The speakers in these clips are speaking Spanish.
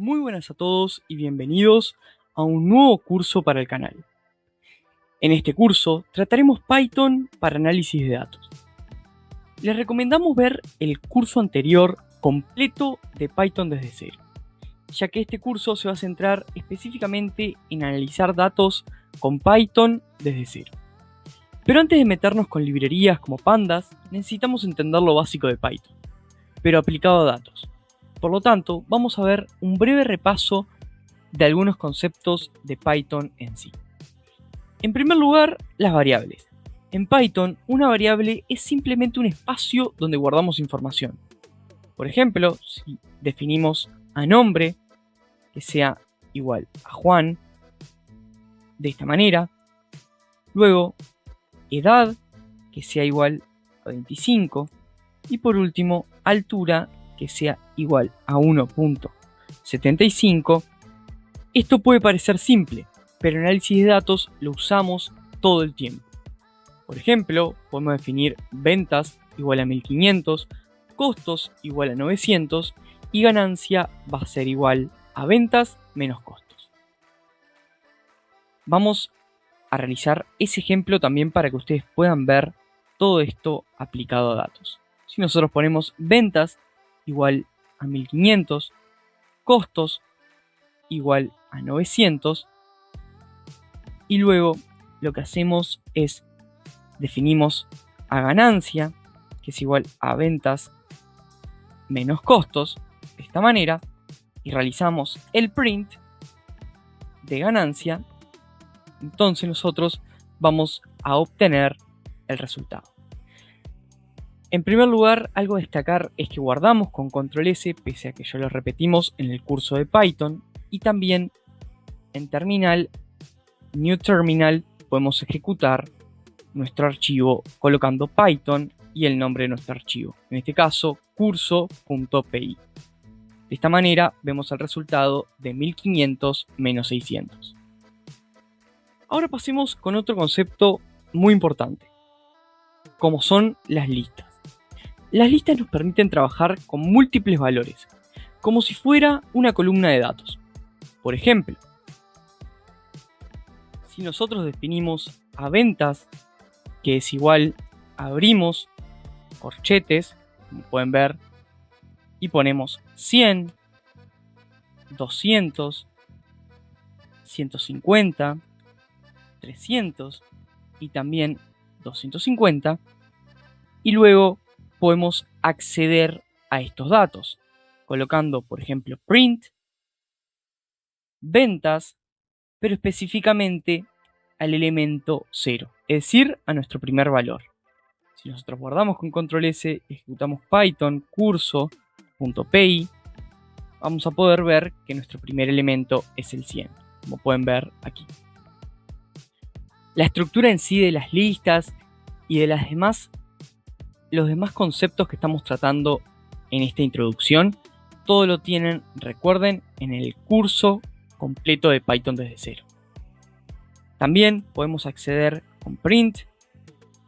Muy buenas a todos y bienvenidos a un nuevo curso para el canal. En este curso trataremos Python para análisis de datos. Les recomendamos ver el curso anterior completo de Python desde cero, ya que este curso se va a centrar específicamente en analizar datos con Python desde cero. Pero antes de meternos con librerías como pandas, necesitamos entender lo básico de Python, pero aplicado a datos. Por lo tanto, vamos a ver un breve repaso de algunos conceptos de Python en sí. En primer lugar, las variables. En Python, una variable es simplemente un espacio donde guardamos información. Por ejemplo, si definimos a nombre, que sea igual a Juan, de esta manera. Luego, edad, que sea igual a 25. Y por último, altura, que sea igual a 1.75. Esto puede parecer simple, pero en análisis de datos lo usamos todo el tiempo. Por ejemplo, podemos definir ventas igual a 1500, costos igual a 900 y ganancia va a ser igual a ventas menos costos. Vamos a realizar ese ejemplo también para que ustedes puedan ver todo esto aplicado a datos. Si nosotros ponemos ventas igual a 1500, costos igual a 900 y luego lo que hacemos es definimos a ganancia, que es igual a ventas menos costos, de esta manera, y realizamos el print de ganancia. Entonces nosotros vamos a obtener el resultado. En primer lugar, algo a destacar es que guardamos con control S, pese a que ya lo repetimos en el curso de Python, y también en terminal, new terminal, podemos ejecutar nuestro archivo colocando Python y el nombre de nuestro archivo, en este caso curso.py. De esta manera vemos el resultado de 1500 menos 600. Ahora pasemos con otro concepto muy importante, como son las listas. Las listas nos permiten trabajar con múltiples valores, como si fuera una columna de datos. Por ejemplo, si nosotros definimos a ventas, que es igual a abrimos corchetes, como pueden ver, y ponemos 100, 200, 150, 300 y también 250, y luego podemos acceder a estos datos colocando, por ejemplo, print, ventas, pero específicamente al elemento 0, es decir, a nuestro primer valor. Si nosotros guardamos con control S, ejecutamos Python curso.py, vamos a poder ver que nuestro primer elemento es el 100, como pueden ver aquí. La estructura en sí de las listas y de los demás conceptos que estamos tratando en esta introducción, todo lo tienen, recuerden, en el curso completo de Python desde cero. También podemos acceder con print,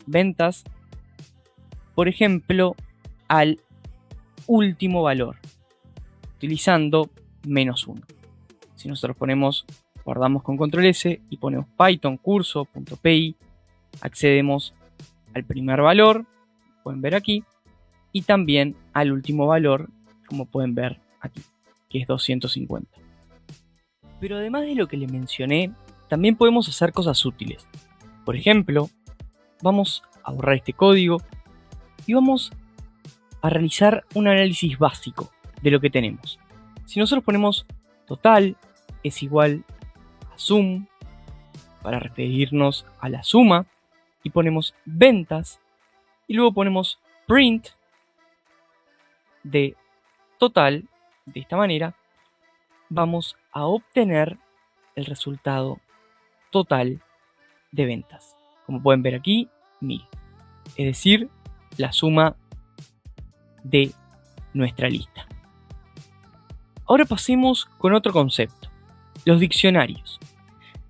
ventas, por ejemplo, al último valor, utilizando -1. Si nosotros guardamos con control S y ponemos Python curso.py, accedemos al primer valor, pueden ver aquí, y también al último valor, como pueden ver aquí, que es 250. Pero además de lo que les mencioné, también podemos hacer cosas útiles. Por ejemplo, vamos a borrar este código y vamos a realizar un análisis básico de lo que tenemos. Si nosotros ponemos total es igual a sum, para referirnos a la suma, y ponemos ventas, y luego ponemos print de total, de esta manera, vamos a obtener el resultado total de ventas. Como pueden ver aquí, 1000. Es decir, la suma de nuestra lista. Ahora pasemos con otro concepto, los diccionarios.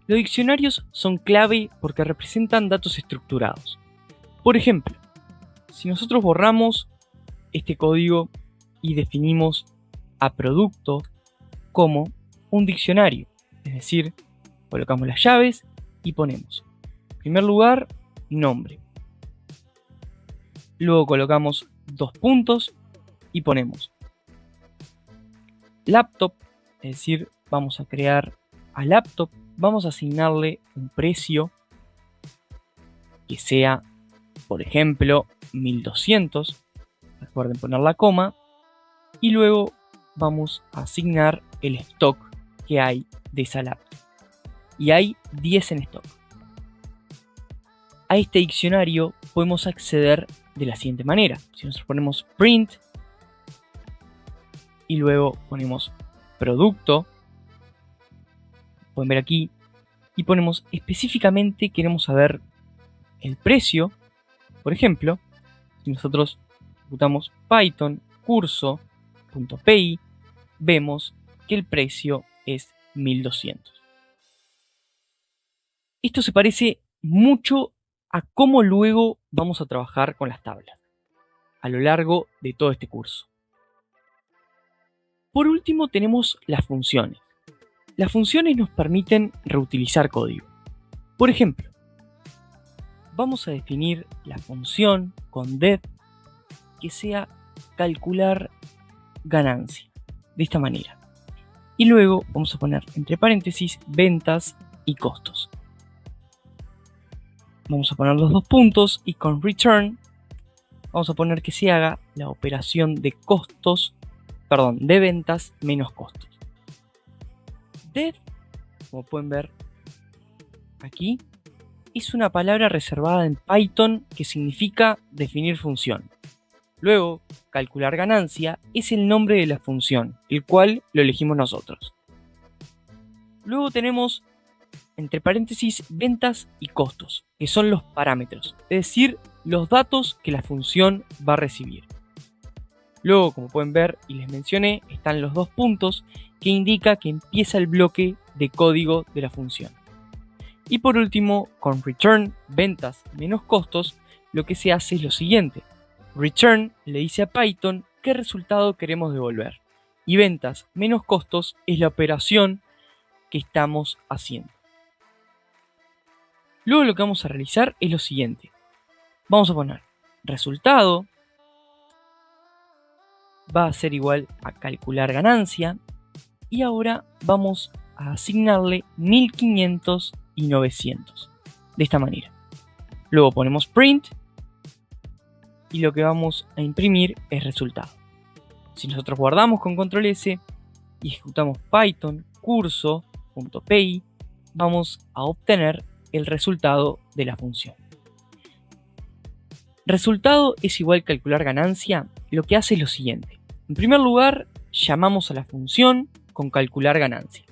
Los diccionarios son clave porque representan datos estructurados. Por ejemplo, si nosotros borramos este código y definimos a producto como un diccionario. Es decir, colocamos las llaves y ponemos, en primer lugar, nombre. Luego colocamos 2 puntos y ponemos laptop, es decir, vamos a crear a laptop, vamos a asignarle un precio que sea, por ejemplo, 1200. Recuerden poner la coma. Y luego vamos a asignar el stock que hay de esa laptop. Y hay 10 en stock. A este diccionario podemos acceder de la siguiente manera. Si nosotros ponemos print y luego ponemos producto, pueden ver aquí, y ponemos específicamente, queremos saber el precio. Por ejemplo, si nosotros ejecutamos Python curso.py, vemos que el precio es 1200. Esto se parece mucho a cómo luego vamos a trabajar con las tablas a lo largo de todo este curso. Por último tenemos las funciones. Las funciones nos permiten reutilizar código. Por ejemplo, vamos a definir la función con def que sea calcular ganancia, de esta manera. Y luego vamos a poner entre paréntesis ventas y costos. Vamos a poner los 2 puntos y con return vamos a poner que se haga la operación de de ventas menos costos. Def, como pueden ver aquí, es una palabra reservada en Python que significa definir función. Luego, calcular ganancia es el nombre de la función, el cual lo elegimos nosotros. Luego tenemos entre paréntesis ventas y costos, que son los parámetros, es decir, los datos que la función va a recibir. Luego, como pueden ver y les mencioné, están los 2 puntos que indica que empieza el bloque de código de la función. Y por último, con return ventas menos costos, lo que se hace es lo siguiente. Return le dice a Python qué resultado queremos devolver. Y ventas menos costos es la operación que estamos haciendo. Luego lo que vamos a realizar es lo siguiente. Vamos a poner resultado va a ser igual a calcular ganancia. Y ahora vamos a asignarle 1500 y 900. De esta manera. Luego ponemos print. Y lo que vamos a imprimir es resultado. Si nosotros guardamos con control S y ejecutamos Python curso.py, vamos a obtener el resultado de la función. Resultado es igual a calcular ganancia. Lo que hace es lo siguiente. En primer lugar, llamamos a la función con calcular ganancia.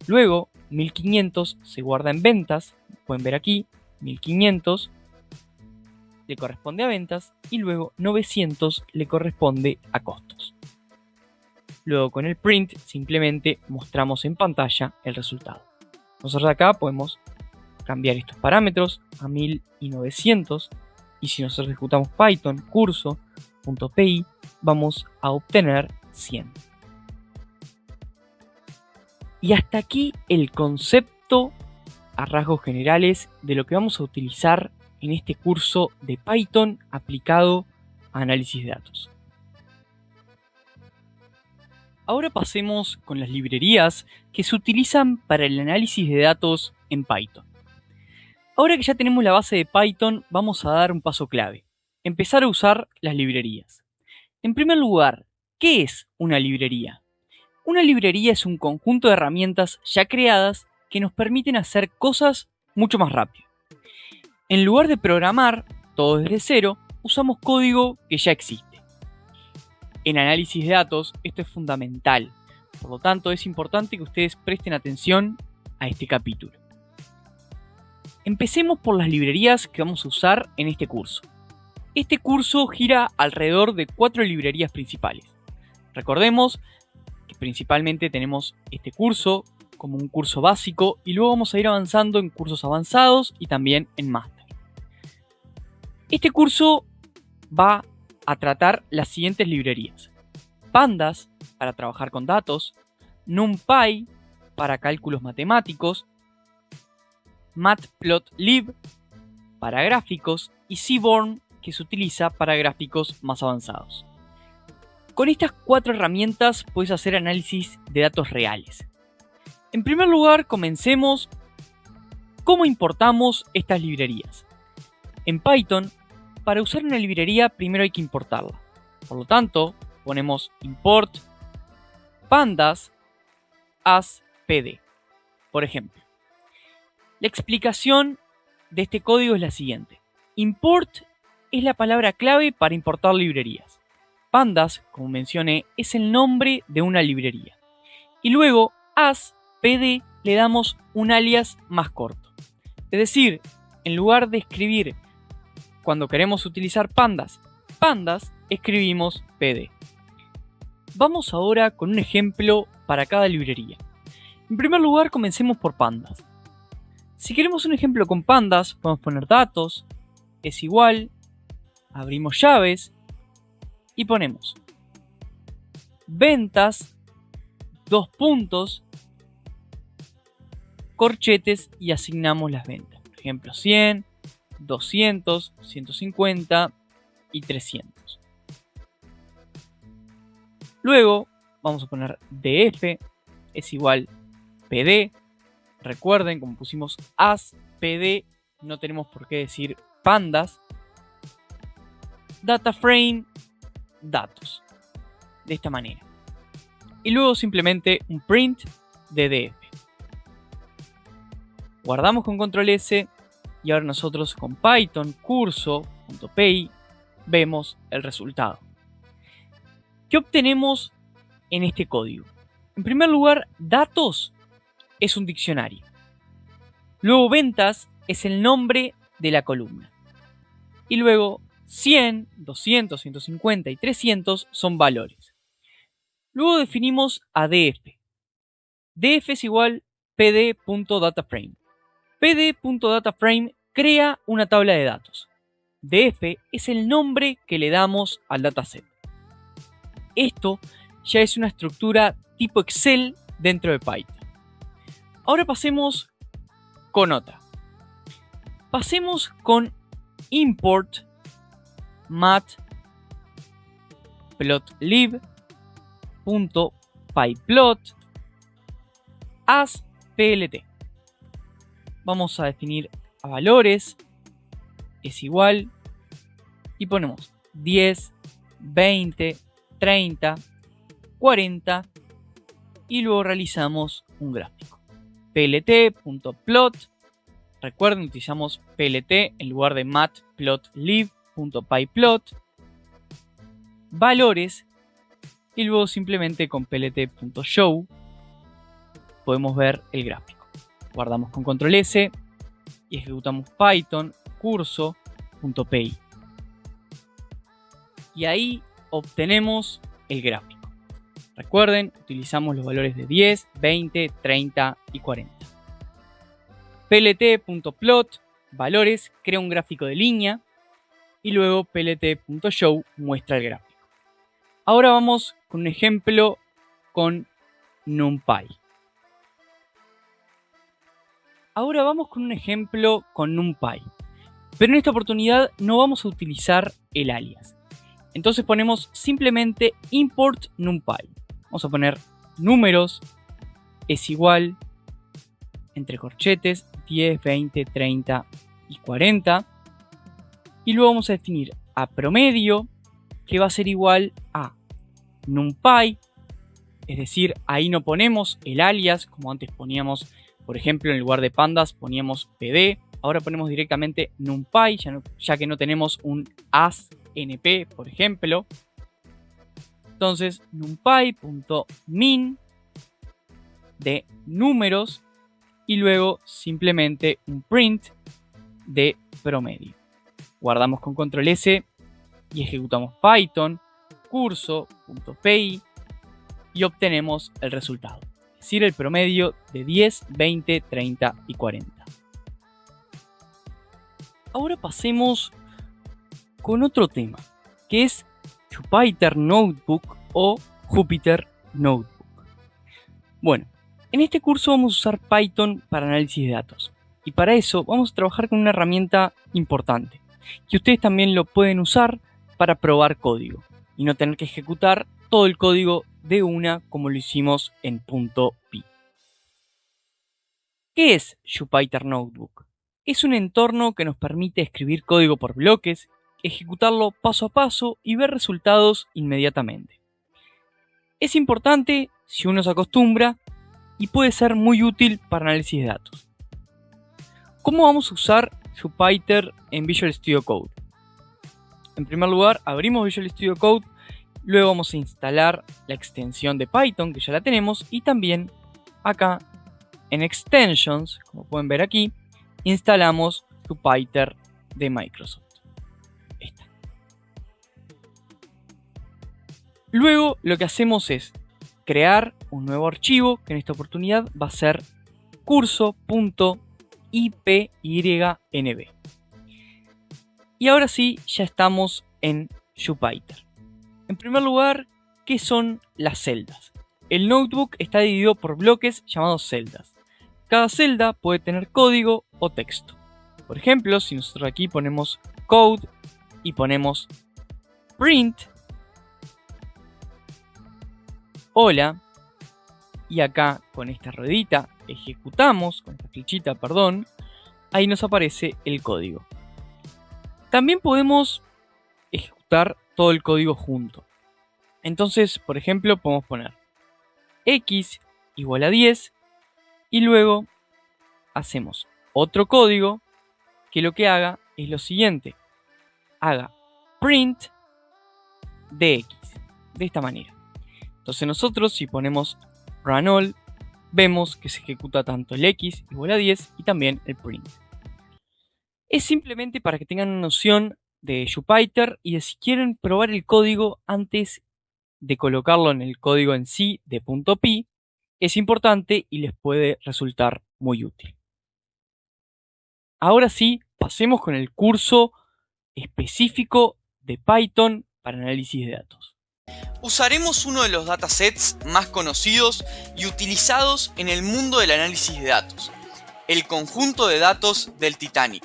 Luego, 1500 se guarda en ventas. Pueden ver aquí, 1500 le corresponde a ventas y luego 900 le corresponde a costos. Luego con el print simplemente mostramos en pantalla el resultado. Nosotros acá podemos cambiar estos parámetros a 1000 y 900 y si nosotros ejecutamos Python curso.py vamos a obtener 100. Y hasta aquí el concepto a rasgos generales de lo que vamos a utilizar en este curso de Python aplicado a análisis de datos. Ahora pasemos con las librerías que se utilizan para el análisis de datos en Python. Ahora que ya tenemos la base de Python, vamos a dar un paso clave. Empezar a usar las librerías. En primer lugar, ¿qué es una librería? Una librería es un conjunto de herramientas ya creadas que nos permiten hacer cosas mucho más rápido. En lugar de programar todo desde cero, usamos código que ya existe. En análisis de datos esto es fundamental, por lo tanto es importante que ustedes presten atención a este capítulo. Empecemos por las librerías que vamos a usar en este curso. Este curso gira alrededor de 4 librerías principales. Recordemos que principalmente tenemos este curso como un curso básico y luego vamos a ir avanzando en cursos avanzados y también en máster. Este curso va a tratar las siguientes librerías: Pandas para trabajar con datos, NumPy para cálculos matemáticos, Matplotlib para gráficos y Seaborn, que se utiliza para gráficos más avanzados. Con estas 4 herramientas puedes hacer análisis de datos reales. En primer lugar, comencemos. ¿Cómo importamos estas librerías? En Python, para usar una librería primero hay que importarla. Por lo tanto, ponemos import pandas as pd, por ejemplo. La explicación de este código es la siguiente. Import es la palabra clave para importar librerías. Pandas, como mencioné, es el nombre de una librería. Y luego, as pd, le damos un alias más corto. Es decir, en lugar de escribir cuando queremos utilizar pandas, escribimos pd. Vamos ahora con un ejemplo para cada librería. En primer lugar, comencemos por pandas. Si queremos un ejemplo con pandas, podemos poner datos, es igual, abrimos llaves y ponemos ventas, 2 puntos, corchetes y asignamos las ventas. Por ejemplo, 100, 200, 150 y 300. Luego vamos a poner df es igual pd. Recuerden, como pusimos as pd, no tenemos por qué decir pandas. Dataframe datos. De esta manera. Y luego simplemente un print de df. Guardamos con control S y ahora nosotros con Python curso.py vemos el resultado. ¿Qué obtenemos en este código? En primer lugar, datos es un diccionario. Luego ventas es el nombre de la columna. Y luego 100, 200, 150 y 300 son valores. Luego definimos a df. df es igual pd.dataframe. pd.dataframe crea una tabla de datos. df es el nombre que le damos al dataset. Esto ya es una estructura tipo Excel dentro de Python. Ahora pasemos con otra. Pasemos con import matplotlib.pyplot as plt. Vamos a definir a valores, es igual, y ponemos 10, 20, 30, 40 y luego realizamos un gráfico. plt.plot, recuerden, utilizamos plt en lugar de matplotlib.pyplot, valores, y luego simplemente con plt.show podemos ver el gráfico. Guardamos con control S y ejecutamos Python curso.py. Y ahí obtenemos el gráfico. Recuerden, utilizamos los valores de 10, 20, 30 y 40. plt.plot, valores, crea un gráfico de línea y luego plt.show muestra el gráfico. Ahora vamos con un ejemplo con NumPy. Pero en esta oportunidad no vamos a utilizar el alias. Entonces ponemos simplemente import NumPy. Vamos a poner números es igual, entre corchetes, 10, 20, 30 y 40. Y luego vamos a definir a promedio, que va a ser igual a NumPy. Es decir, ahí no ponemos el alias, como antes poníamos, por ejemplo, en lugar de pandas poníamos pd. Ahora ponemos directamente NumPy, ya que no tenemos un asNP, por ejemplo. Entonces, numpy.min de números y luego simplemente un print de promedio. Guardamos con control S y ejecutamos Python curso.py y obtenemos el resultado. Es decir, el promedio de 10, 20, 30 y 40. Ahora pasemos con otro tema, que es Jupyter Notebook o Jupyter Notebook. Bueno, en este curso vamos a usar Python para análisis de datos. Y para eso vamos a trabajar con una herramienta importante, que ustedes también lo pueden usar para probar código y no tener que ejecutar todo el código de una como lo hicimos en .py. ¿Qué es Jupyter Notebook? Es un entorno que nos permite escribir código por bloques, ejecutarlo paso a paso y ver resultados inmediatamente. Es importante si uno se acostumbra y puede ser muy útil para análisis de datos. ¿Cómo vamos a usar Jupyter en Visual Studio Code? En primer lugar, abrimos Visual Studio Code, luego vamos a instalar la extensión de Python, que ya la tenemos, y también acá en Extensions, como pueden ver aquí, instalamos Jupyter de Microsoft. Esta. Luego lo que hacemos es crear un nuevo archivo, que en esta oportunidad va a ser curso.ipynb. Y ahora sí, ya estamos en Jupyter. En primer lugar, ¿qué son las celdas? El notebook está dividido por bloques llamados celdas. Cada celda puede tener código o texto. Por ejemplo, si nosotros aquí ponemos code y ponemos print, hola, y acá con esta ruedita ejecutamos, con esta flechita, perdón, ahí nos aparece el código. También podemos ejecutar todo el código junto. Entonces, por ejemplo, podemos poner x igual a 10 y luego hacemos otro código que lo que haga es lo siguiente. Haga print de x, de esta manera. Entonces nosotros si ponemos run all, vemos que se ejecuta tanto el x igual a 10 y también el print. Es simplemente para que tengan una noción de Jupyter y de si quieren probar el código antes de colocarlo en el código en sí de .py, es importante y les puede resultar muy útil. Ahora sí, pasemos con el curso específico de Python para análisis de datos. Usaremos uno de los datasets más conocidos y utilizados en el mundo del análisis de datos, el conjunto de datos del Titanic.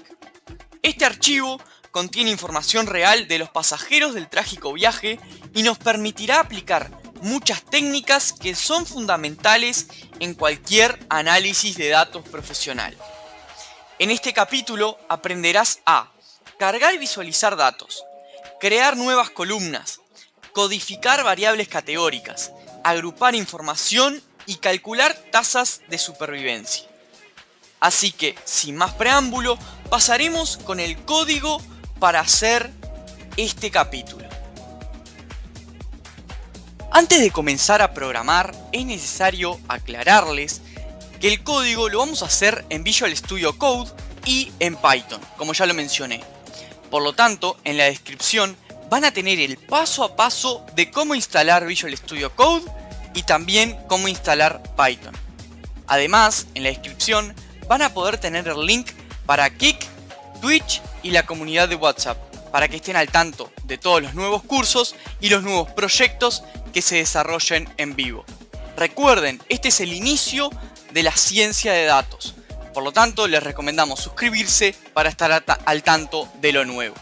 Este archivo contiene información real de los pasajeros del trágico viaje y nos permitirá aplicar muchas técnicas que son fundamentales en cualquier análisis de datos profesional. En este capítulo aprenderás a cargar y visualizar datos, crear nuevas columnas, codificar variables categóricas, agrupar información y calcular tasas de supervivencia. Así que, sin más preámbulo, pasaremos con el código para hacer este capítulo. Antes de comenzar a programar, es necesario aclararles que el código lo vamos a hacer en Visual Studio Code y en Python, como ya lo mencioné. Por lo tanto, en la descripción van a tener el paso a paso de cómo instalar Visual Studio Code y también cómo instalar Python. Además, en la descripción van a poder tener el link para Kik, Twitch y la comunidad de WhatsApp, para que estén al tanto de todos los nuevos cursos y los nuevos proyectos que se desarrollen en vivo. Recuerden, este es el inicio de la ciencia de datos, por lo tanto les recomendamos suscribirse para estar al tanto de lo nuevo.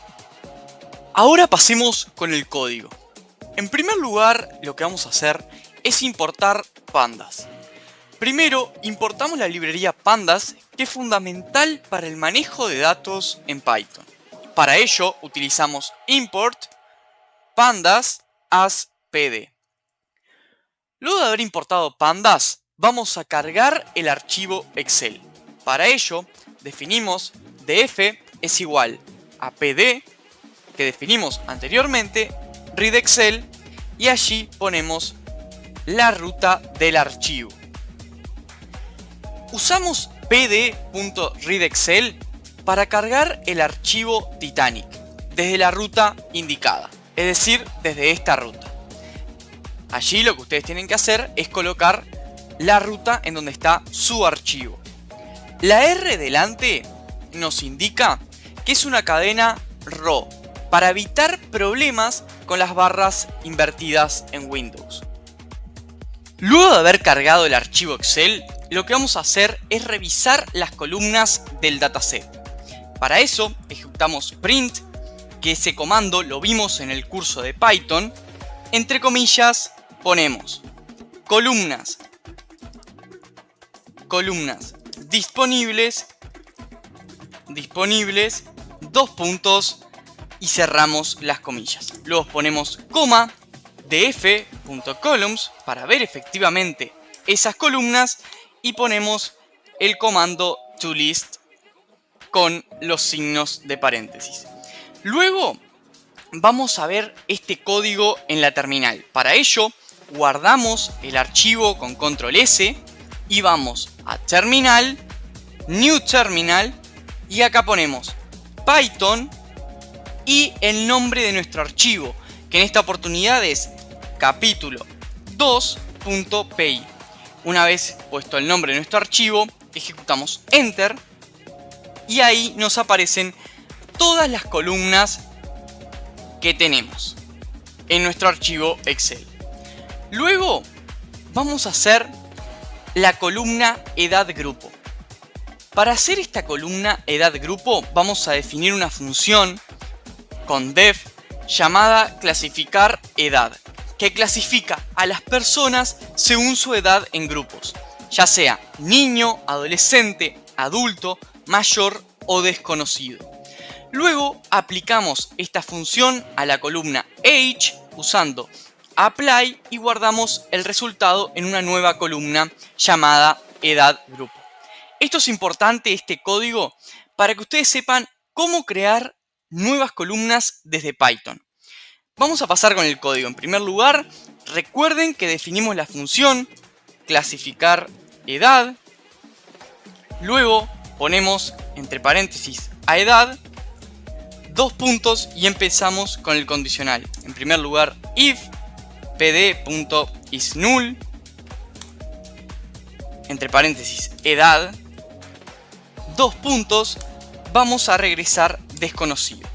Ahora pasemos con el código. En primer lugar, lo que vamos a hacer es importar pandas. Primero, importamos la librería pandas, que es fundamental para el manejo de datos en Python. Para ello, utilizamos import pandas as pd. Luego de haber importado pandas, vamos a cargar el archivo Excel. Para ello, definimos df es igual a pd, que definimos anteriormente, read Excel, y allí ponemos la ruta del archivo. Usamos pd.readExcel para cargar el archivo Titanic desde la ruta indicada, es decir, desde esta ruta. Allí lo que ustedes tienen que hacer es colocar la ruta en donde está su archivo. La R delante nos indica que es una cadena row para evitar problemas con las barras invertidas en Windows. Luego de haber cargado el archivo Excel, lo que vamos a hacer es revisar las columnas del dataset. Para eso ejecutamos print, que ese comando lo vimos en el curso de Python. Entre comillas ponemos columnas disponibles, dos puntos y cerramos las comillas. Luego ponemos coma df.columns para ver efectivamente esas columnas y ponemos el comando toList con los signos de paréntesis. Luego vamos a ver este código en la terminal. Para ello guardamos el archivo con control S y vamos a terminal, new terminal, y acá ponemos Python y el nombre de nuestro archivo, que en esta oportunidad es capítulo 2.py. Una vez puesto el nombre de nuestro archivo, ejecutamos Enter y ahí nos aparecen todas las columnas que tenemos en nuestro archivo Excel. Luego vamos a hacer la columna edad grupo. Para hacer esta columna edad grupo vamos a definir una función con def llamada clasificar edad, que clasifica a las personas según su edad en grupos, ya sea niño, adolescente, adulto, mayor o desconocido. Luego aplicamos esta función a la columna age usando apply y guardamos el resultado en una nueva columna llamada edad grupo. Esto es importante, este código, para que ustedes sepan cómo crear nuevas columnas desde Python. Vamos a pasar con el código. En primer lugar, recuerden que definimos la función clasificar edad. Luego ponemos entre paréntesis a edad, dos puntos y empezamos con el condicional. En primer lugar, if pd.isNull, entre paréntesis edad, dos puntos, vamos a regresar desconocido.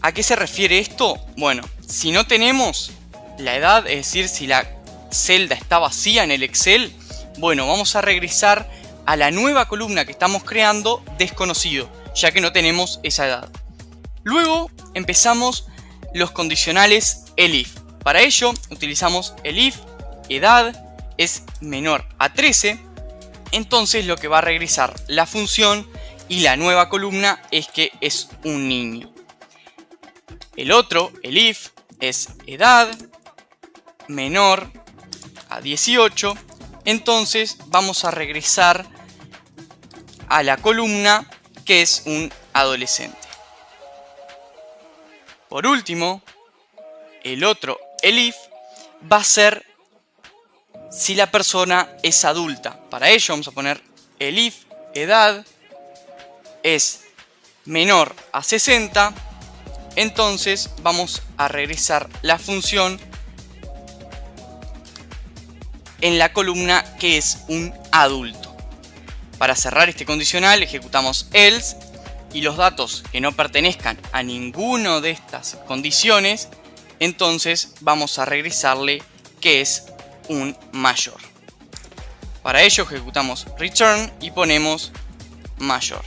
¿A qué se refiere esto? Bueno, si no tenemos la edad, es decir, si la celda está vacía en el Excel, bueno, vamos a regresar a la nueva columna que estamos creando desconocido, ya que no tenemos esa edad. Luego empezamos los condicionales elif. Para ello utilizamos elif edad es menor a 13, entonces lo que va a regresar la función y la nueva columna es que es un niño. El otro, el if, es edad menor a 18. Entonces vamos a regresar a la columna que es un adolescente. Por último, el otro, el if, va a ser si la persona es adulta. Para ello vamos a poner el if edad es menor a 60. Entonces vamos a regresar la función en la columna que es un adulto. Para cerrar este condicional ejecutamos else y los datos que no pertenezcan a ninguno de estas condiciones, entonces vamos a regresarle que es un mayor. Para ello ejecutamos return y ponemos mayor.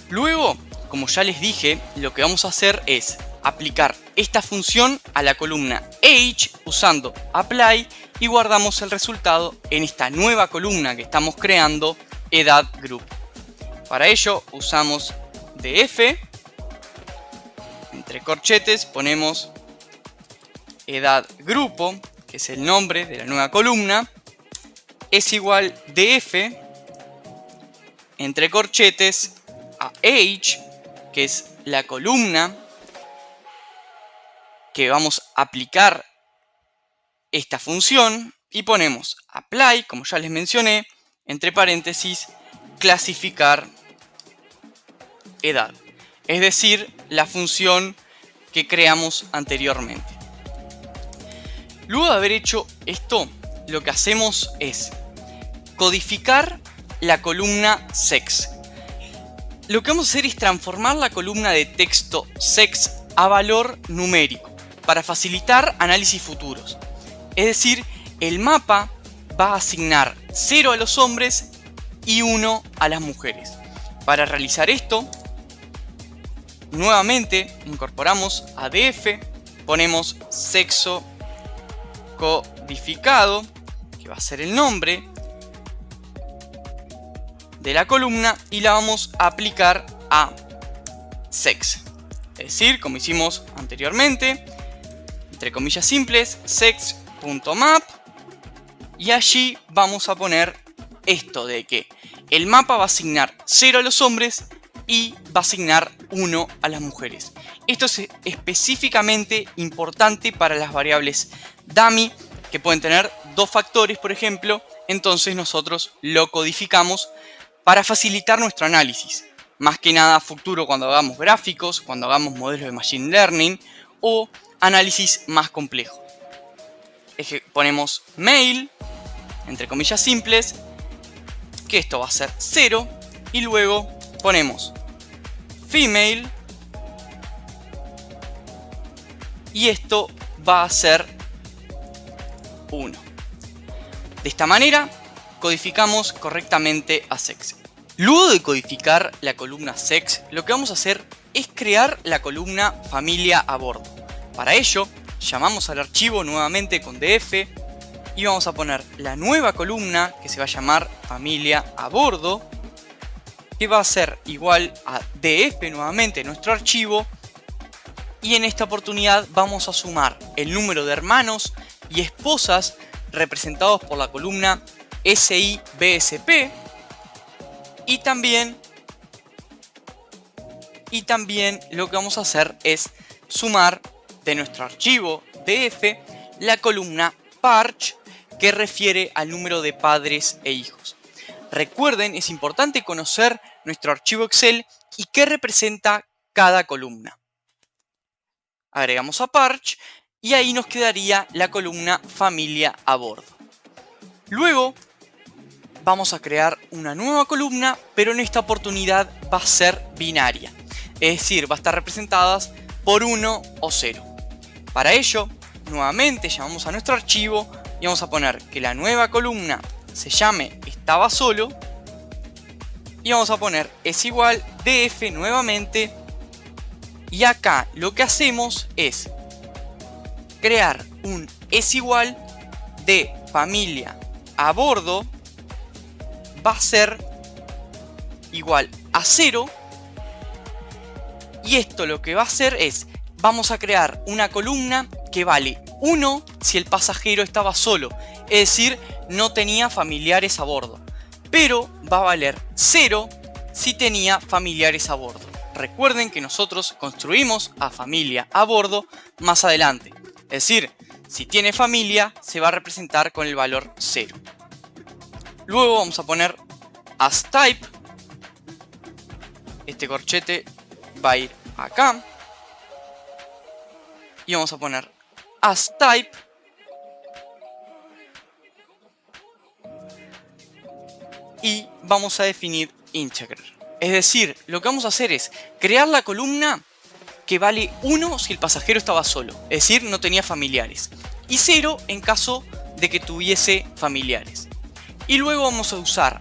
Luego, como ya les dije, lo que vamos a hacer es aplicar esta función a la columna age usando apply y guardamos el resultado en esta nueva columna que estamos creando, edad group. Para ello usamos df, entre corchetes ponemos edad grupo, que es el nombre de la nueva columna, es igual df, entre corchetes, a age, que es la columna que vamos a aplicar esta función, y ponemos apply, como ya les mencioné, entre paréntesis, clasificar edad, es decir, la función que creamos anteriormente. Luego de haber hecho esto, lo que hacemos es codificar la columna sex. Lo que vamos a hacer es transformar la columna de texto sex a valor numérico. para facilitar análisis futuros. Es decir, el mapa va a asignar 0 a los hombres y 1 a las mujeres. Para realizar esto, nuevamente incorporamos a df, ponemos sexo codificado, que va a ser el nombre de la columna, y la vamos a aplicar a sex. Es decir, como hicimos anteriormente, entre comillas simples, sex.map, y allí vamos a poner esto de que el mapa va a asignar 0 a los hombres y va a asignar 1 a las mujeres. Esto es específicamente importante para las variables dummy, que pueden tener 2 factores, por ejemplo. Entonces nosotros lo codificamos para facilitar nuestro análisis. Más que nada a futuro, cuando hagamos gráficos, cuando hagamos modelos de machine learning o análisis más complejo. Ponemos male, entre comillas simples, que esto va a ser 0, y luego ponemos female, y esto va a ser 1. De esta manera codificamos correctamente a sex. Luego de codificar la columna sex, lo que vamos a hacer es crear la columna familia a bordo. Para ello, llamamos al archivo nuevamente con df y vamos a poner la nueva columna que se va a llamar familia a bordo, que va a ser igual a df nuevamente nuestro archivo, y en esta oportunidad vamos a sumar el número de hermanos y esposas representados por la columna SIBSP, y también lo que vamos a hacer es sumar de nuestro archivo df la columna parch, que refiere al número de padres e hijos. Recuerden, es importante conocer nuestro archivo Excel y qué representa cada columna. Agregamos a parch y ahí nos quedaría la columna familia a bordo. Luego vamos a crear una nueva columna, pero en esta oportunidad va a ser binaria. Es decir, va a estar representada por 1 o 0. Para ello, nuevamente llamamos a nuestro archivo y vamos a poner que la nueva columna se llame estaba solo, y vamos a poner es igual df nuevamente, y acá lo que hacemos es crear un es igual de familia a bordo, va a ser igual a 0, y esto lo que va a hacer es, vamos a crear una columna que vale 1 si el pasajero estaba solo, es decir, no tenía familiares a bordo, pero va a valer 0 si tenía familiares a bordo. Recuerden que nosotros construimos a familia a bordo más adelante, es decir, si tiene familia se va a representar con el valor 0. Luego vamos a poner asType, este corchete va a ir acá, y vamos a poner asType y vamos a definir integer. Es decir, lo que vamos a hacer es crear la columna que vale 1 si el pasajero estaba solo, es decir, no tenía familiares, y 0 en caso de que tuviese familiares. Y luego vamos a usar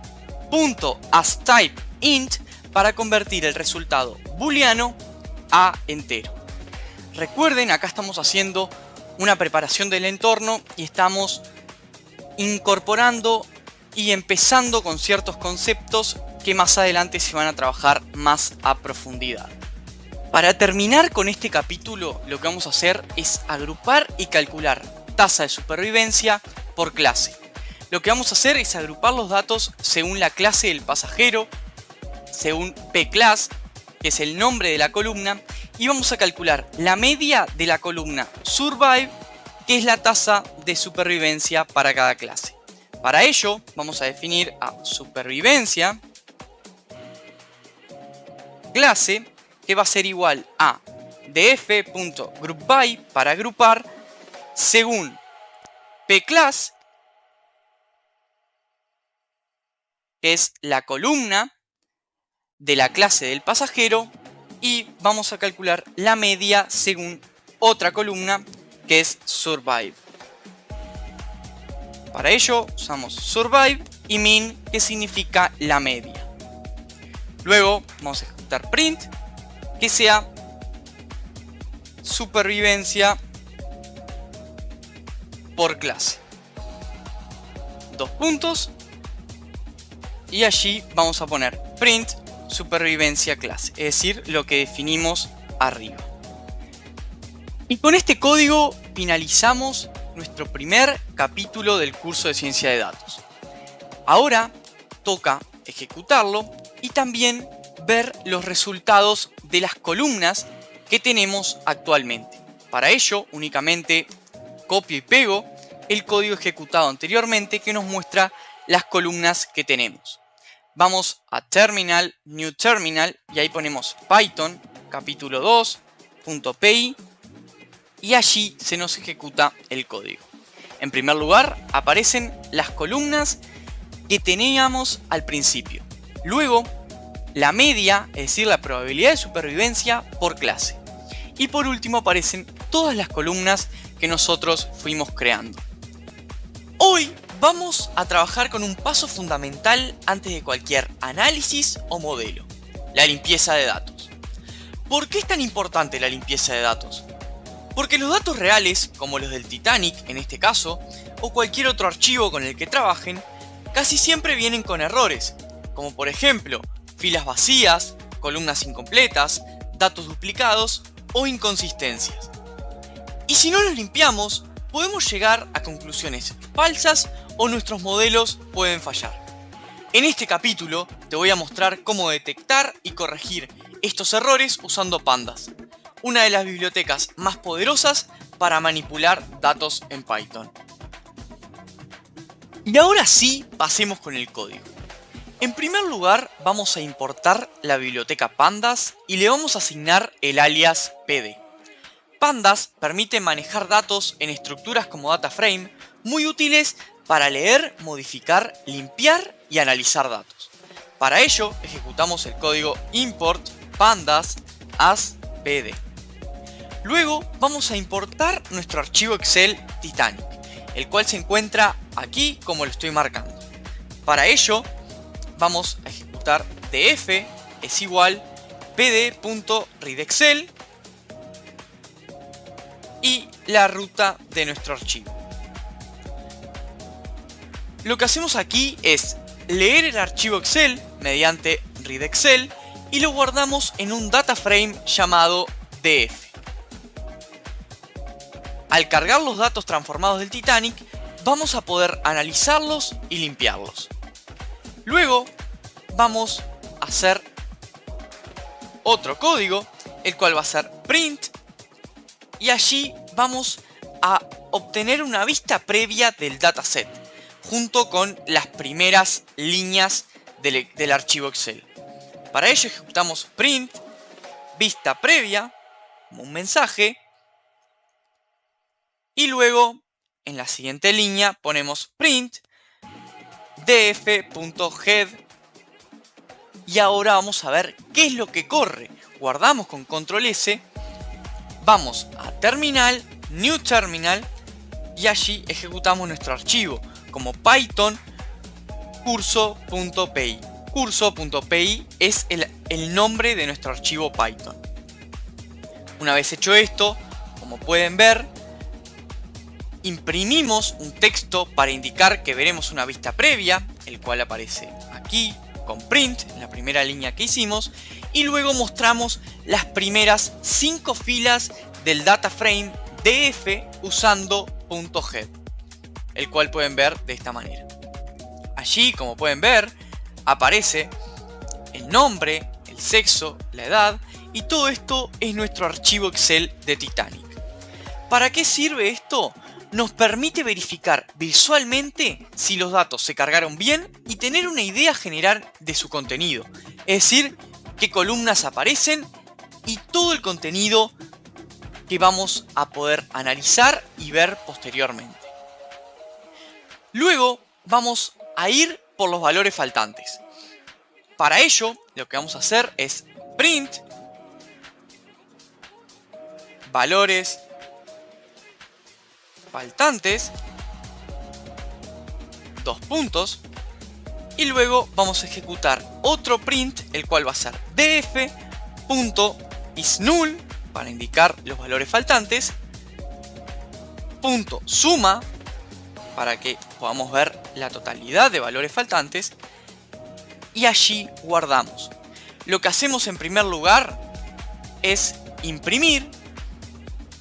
.asTypeInt para convertir el resultado booleano a entero. Recuerden, acá estamos haciendo una preparación del entorno y estamos incorporando y empezando con ciertos conceptos que más adelante se van a trabajar más a profundidad. Para terminar con este capítulo, lo que vamos a hacer es agrupar y calcular tasa de supervivencia por clase. Lo que vamos a hacer es agrupar los datos según la clase del pasajero, según pClass, que es el nombre de la columna, y vamos a calcular la media de la columna survive, que es la tasa de supervivencia para cada clase. Para ello vamos a definir a supervivencia clase, que va a ser igual a df.groupBy para agrupar según pClass, que es la columna de la clase del pasajero, y vamos a calcular la media según otra columna que es survive. Para ello usamos survive y min, que significa la media. Luego vamos a ejecutar print, que sea supervivencia por clase. Dos puntos. Y allí vamos a poner print supervivencia clase, es decir, lo que definimos arriba. Y con este código finalizamos nuestro primer capítulo del curso de ciencia de datos. Ahora toca ejecutarlo y también ver los resultados de las columnas que tenemos actualmente. Para ello únicamente copio y pego el código ejecutado anteriormente que nos muestra las columnas que tenemos. Vamos a terminal, new terminal, y ahí ponemos Python capítulo 2.py y allí se nos ejecuta el código. En primer lugar aparecen las columnas que teníamos al principio. Luego la media, es decir, la probabilidad de supervivencia por clase. Y por último aparecen todas las columnas que nosotros fuimos creando. Hoy vamos a trabajar con un paso fundamental antes de cualquier análisis o modelo: la limpieza de datos. ¿Por qué es tan importante la limpieza de datos? Porque los datos reales, como los del Titanic en este caso, o cualquier otro archivo con el que trabajen, casi siempre vienen con errores, como por ejemplo filas vacías, columnas incompletas, datos duplicados o inconsistencias. Y si no los limpiamos, podemos llegar a conclusiones falsas o nuestros modelos pueden fallar. En este capítulo te voy a mostrar cómo detectar y corregir estos errores usando Pandas, una de las bibliotecas más poderosas para manipular datos en Python. Y ahora sí, pasemos con el código. En primer lugar, vamos a importar la biblioteca Pandas y le vamos a asignar el alias pd. Pandas permite manejar datos en estructuras como DataFrame, muy útiles para leer, modificar, limpiar y analizar datos. Para ello, ejecutamos el código import pandas as pd. Luego vamos a importar nuestro archivo Excel Titanic, el cual se encuentra aquí como lo estoy marcando. Para ello, vamos a ejecutar df es igual pd.readExcel y la ruta de nuestro archivo. Lo que hacemos aquí es leer el archivo Excel mediante readExcel y lo guardamos en un dataframe llamado df. Al cargar los datos transformados del Titanic, vamos a poder analizarlos y limpiarlos. Luego vamos a hacer otro código, el cual va a ser print, y allí vamos a obtener una vista previa del dataset, junto con las primeras líneas del archivo Excel. Para ello ejecutamos print, vista previa, como un mensaje, y luego en la siguiente línea ponemos print df.head. Y ahora vamos a ver qué es lo que corre. Guardamos con control S, vamos a terminal, new terminal, y allí ejecutamos nuestro archivo como Python curso.py. Curso.py es el nombre de nuestro archivo Python. Una vez hecho esto, como pueden ver, imprimimos un texto para indicar que veremos una vista previa, el cual aparece aquí con print, en la primera línea que hicimos, y luego mostramos las primeras 5 filas del dataframe df usando .head, el cual pueden ver de esta manera. Allí, como pueden ver, aparece el nombre, el sexo, la edad, y todo esto es nuestro archivo Excel de Titanic. ¿Para qué sirve esto? Nos permite verificar visualmente si los datos se cargaron bien y tener una idea general de su contenido, es decir, qué columnas aparecen y todo el contenido que vamos a poder analizar y ver posteriormente. Luego vamos a ir por los valores faltantes. Para ello, lo que vamos a hacer es print valores faltantes, dos puntos, y luego vamos a ejecutar otro print, el cual va a ser df.isNull para indicar los valores faltantes, punto suma para que podamos ver la totalidad de valores faltantes, y allí guardamos. Lo que hacemos en primer lugar es imprimir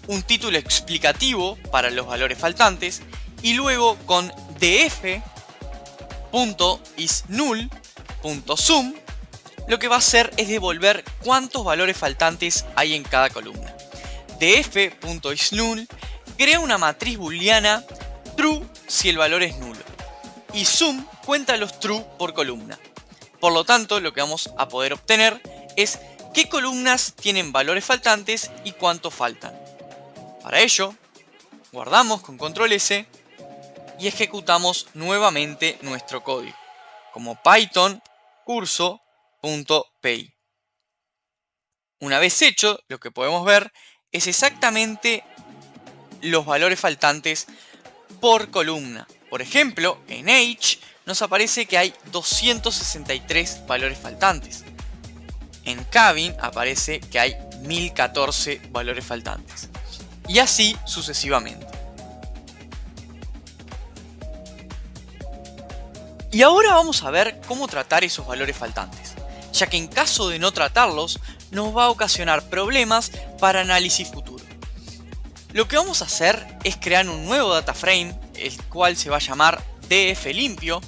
un título explicativo para los valores faltantes, y luego con df.isNull.sum lo que va a hacer es devolver cuántos valores faltantes hay en cada columna. df.isNull crea una matriz booleana true si el valor es nulo, y sum cuenta los true por columna. Por lo tanto, lo que vamos a poder obtener es qué columnas tienen valores faltantes y cuántos faltan. Para ello, guardamos con control S y ejecutamos nuevamente nuestro código como Python curso.py. Una vez hecho, lo que podemos ver es exactamente los valores faltantes por columna. Por ejemplo, en Age nos aparece que hay 263 valores faltantes. En Cabin aparece que hay 1014 valores faltantes. Y así sucesivamente. Y ahora vamos a ver cómo tratar esos valores faltantes, ya que en caso de no tratarlos nos va a ocasionar problemas para análisis futuro. Lo que vamos a hacer es crear un nuevo data frame, el cual se va a llamar df_limpio,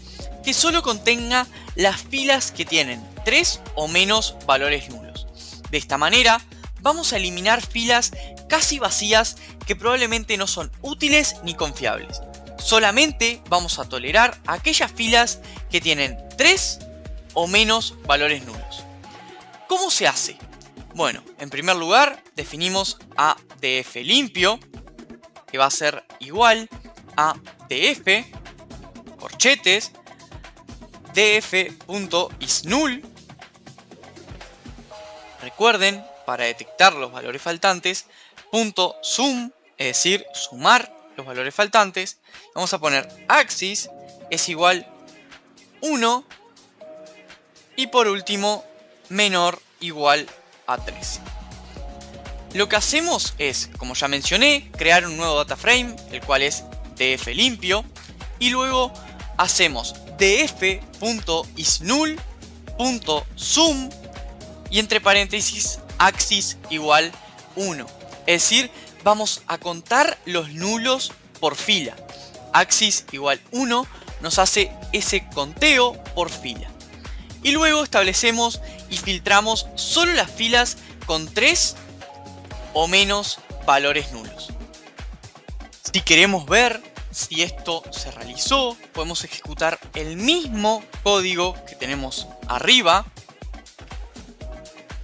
que solo contenga las filas que tienen 3 o menos valores nulos. De esta manera vamos a eliminar filas casi vacías que probablemente no son útiles ni confiables. Solamente vamos a tolerar aquellas filas que tienen 3 o menos valores nulos. ¿Cómo se hace? Bueno, en primer lugar definimos a df_limpio, que va a ser igual a df, corchetes, df.isNull. Recuerden, para detectar los valores faltantes, .sum, es decir, sumar los valores faltantes. Vamos a poner axis es igual 1 y por último menor igual a 3. Lo que hacemos es, como ya mencioné, crear un nuevo data frame, el cual es df_limpio, y luego hacemos df.isNull.sum y entre paréntesis axis igual 1. Es decir, vamos a contar los nulos por fila. Axis igual 1 nos hace ese conteo por fila. Y luego establecemos y filtramos solo las filas con 3 o menos valores nulos. Si queremos ver si esto se realizó, podemos ejecutar el mismo código que tenemos arriba,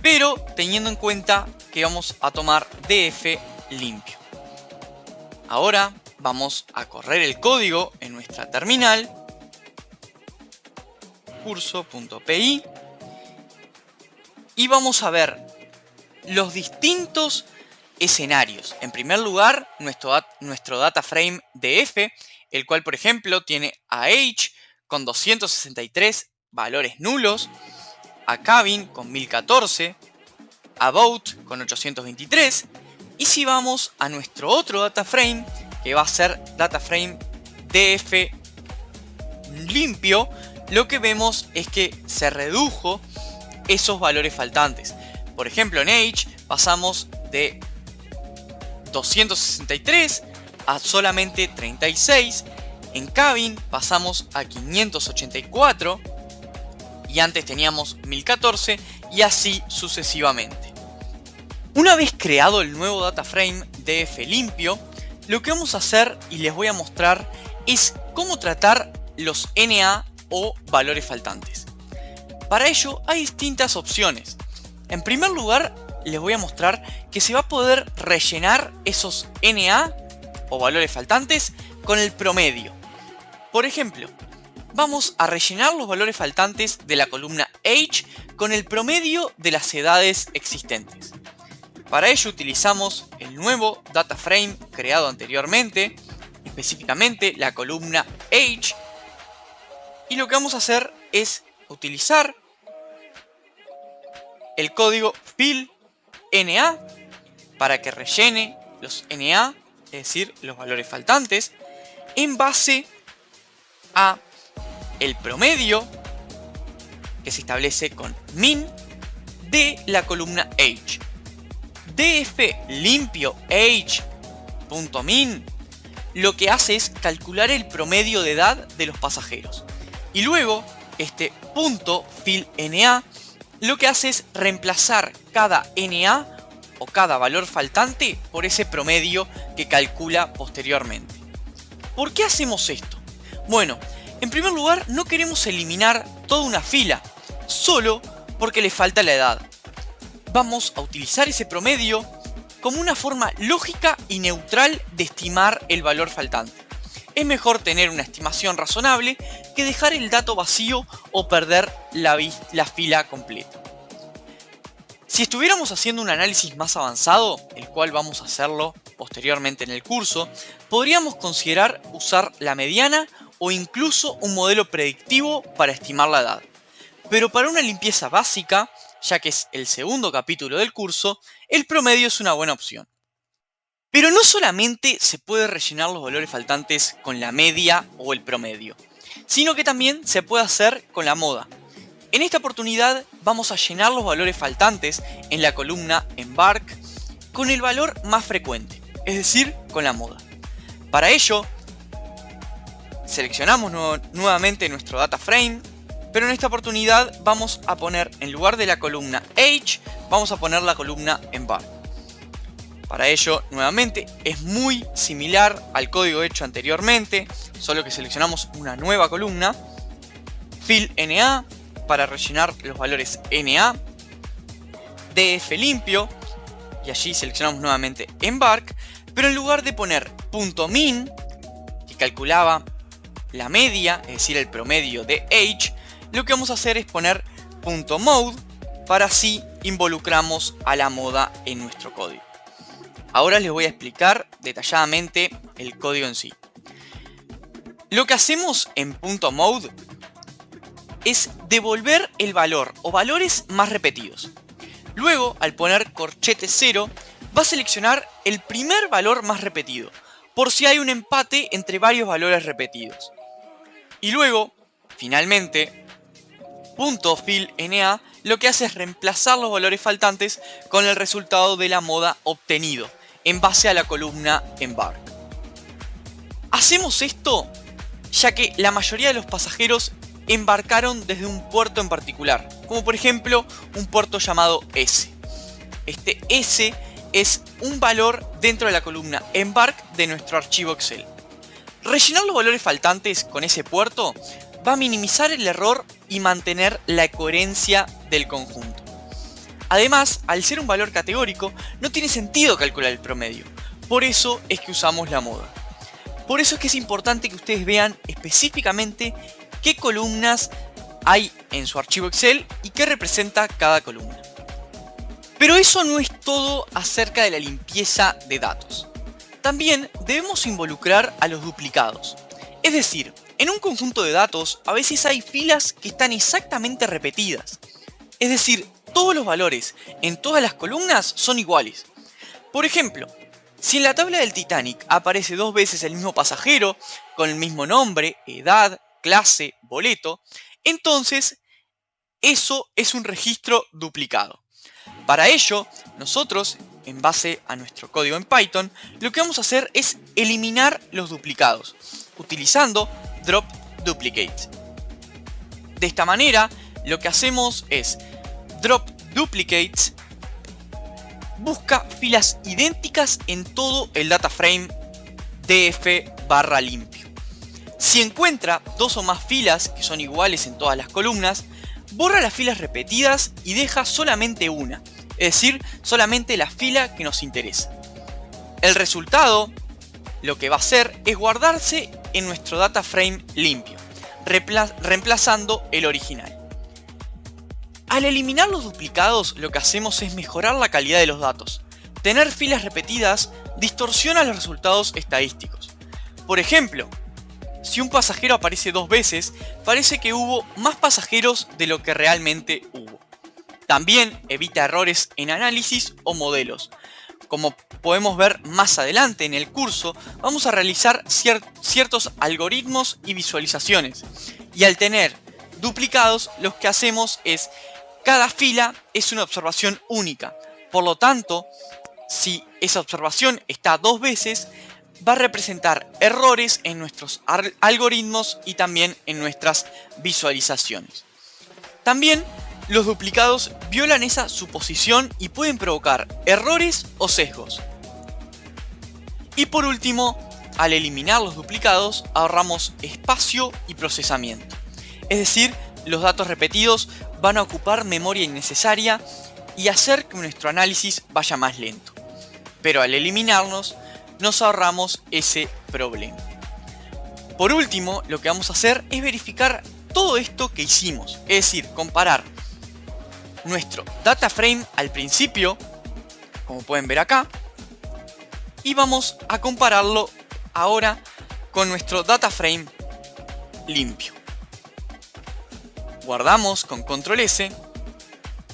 pero teniendo en cuenta que vamos a tomar df_limpio. Ahora vamos a correr el código en nuestra terminal, curso.py, y vamos a ver los distintos escenarios. En primer lugar, nuestro data frame df, el cual por ejemplo tiene a age con 263 valores nulos, a cabin con 1014, a about con 823, y si vamos a nuestro otro data frame, que va a ser data frame df_limpio, lo que vemos es que se redujo esos valores faltantes. Por ejemplo, en age pasamos de 263 a solamente 36, en cabin pasamos a 584 y antes teníamos 1014, y así sucesivamente. Una vez creado el nuevo data frame df_limpio, lo que vamos a hacer y les voy a mostrar es cómo tratar los NA o valores faltantes. Para ello hay distintas opciones. En primer lugar, les voy a mostrar que se va a poder rellenar esos NA o valores faltantes con el promedio. Por ejemplo, vamos a rellenar los valores faltantes de la columna age con el promedio de las edades existentes. Para ello utilizamos el nuevo data frame creado anteriormente, específicamente la columna age, y lo que vamos a hacer es utilizar el código fill NA para que rellene los NA, es decir, los valores faltantes, en base a el promedio que se establece con min de la columna age. df limpio age.min lo que hace es calcular el promedio de edad de los pasajeros, y luego este punto fill NA lo que hace es reemplazar cada NA o cada valor faltante por ese promedio que calcula posteriormente. ¿Por qué hacemos esto? Bueno, en primer lugar, no queremos eliminar toda una fila solo porque le falta la edad. Vamos a utilizar ese promedio como una forma lógica y neutral de estimar el valor faltante. Es mejor tener una estimación razonable que dejar el dato vacío o perder la fila completa. Si estuviéramos haciendo un análisis más avanzado, el cual vamos a hacerlo posteriormente en el curso, podríamos considerar usar la mediana o incluso un modelo predictivo para estimar la edad. Pero para una limpieza básica, ya que es el segundo capítulo del curso, el promedio es una buena opción. Pero no solamente se puede rellenar los valores faltantes con la media o el promedio, sino que también se puede hacer con la moda. En esta oportunidad vamos a llenar los valores faltantes en la columna embark con el valor más frecuente, es decir, con la moda. Para ello, seleccionamos nuevamente nuestro data frame, pero en esta oportunidad vamos a poner, en lugar de la columna age, vamos a poner la columna embark. Para ello, nuevamente, es muy similar al código hecho anteriormente, solo que seleccionamos una nueva columna, fill NA, para rellenar los valores NA, df limpio, y allí seleccionamos nuevamente embark, pero en lugar de poner .min, que calculaba la media, es decir, el promedio de age, lo que vamos a hacer es poner .mode, para así involucramos a la moda en nuestro código. Ahora les voy a explicar detalladamente el código en sí. Lo que hacemos en .mode es devolver el valor o valores más repetidos. Luego, al poner corchete 0, va a seleccionar el primer valor más repetido, por si hay un empate entre varios valores repetidos. Y luego, finalmente, .fill NA lo que hace es reemplazar los valores faltantes con el resultado de la moda obtenido, en base a la columna embark. Hacemos esto ya que la mayoría de los pasajeros embarcaron desde un puerto en particular, como por ejemplo un puerto llamado S. Este S es un valor dentro de la columna embark de nuestro archivo Excel. Rellenar los valores faltantes con ese puerto va a minimizar el error y mantener la coherencia del conjunto. Además, al ser un valor categórico, no tiene sentido calcular el promedio. Por eso es que usamos la moda. Por eso es que es importante que ustedes vean específicamente qué columnas hay en su archivo Excel y qué representa cada columna. Pero eso no es todo acerca de la limpieza de datos. También debemos involucrar a los duplicados. Es decir, en un conjunto de datos a veces hay filas que están exactamente repetidas. Es decir, todos los valores en todas las columnas son iguales. Por ejemplo, si en la tabla del Titanic aparece 2 veces el mismo pasajero, con el mismo nombre, edad, clase, boleto, entonces eso es un registro duplicado. Para ello, nosotros, en base a nuestro código en Python, lo que vamos a hacer es eliminar los duplicados, utilizando drop duplicates. De esta manera, lo que hacemos es drop duplicates busca filas idénticas en todo el data frame df/limpio. Si encuentra 2 o más filas que son iguales en todas las columnas, borra las filas repetidas y deja solamente una, es decir, solamente la fila que nos interesa. El resultado, lo que va a hacer es guardarse en nuestro data frame limpio, reemplazando el original. Al eliminar los duplicados, lo que hacemos es mejorar la calidad de los datos. Tener filas repetidas distorsiona los resultados estadísticos. Por ejemplo, si un pasajero aparece 2 veces, parece que hubo más pasajeros de lo que realmente hubo. También evita errores en análisis o modelos. Como podemos ver más adelante en el curso, vamos a realizar ciertos algoritmos y visualizaciones. Y al tener duplicados, lo que hacemos es, cada fila es una observación única. Por lo tanto, si esa observación está 2 veces, va a representar errores en nuestros algoritmos y también en nuestras visualizaciones. También los duplicados violan esa suposición y pueden provocar errores o sesgos. Y por último, al eliminar los duplicados, ahorramos espacio y procesamiento. Es decir, los datos repetidos van a ocupar memoria innecesaria y hacer que nuestro análisis vaya más lento. Pero al eliminarlos, nos ahorramos ese problema. Por último, lo que vamos a hacer es verificar todo esto que hicimos. Es decir, comparar nuestro data frame al principio, como pueden ver acá, y vamos a compararlo ahora con nuestro data frame limpio. Guardamos con control S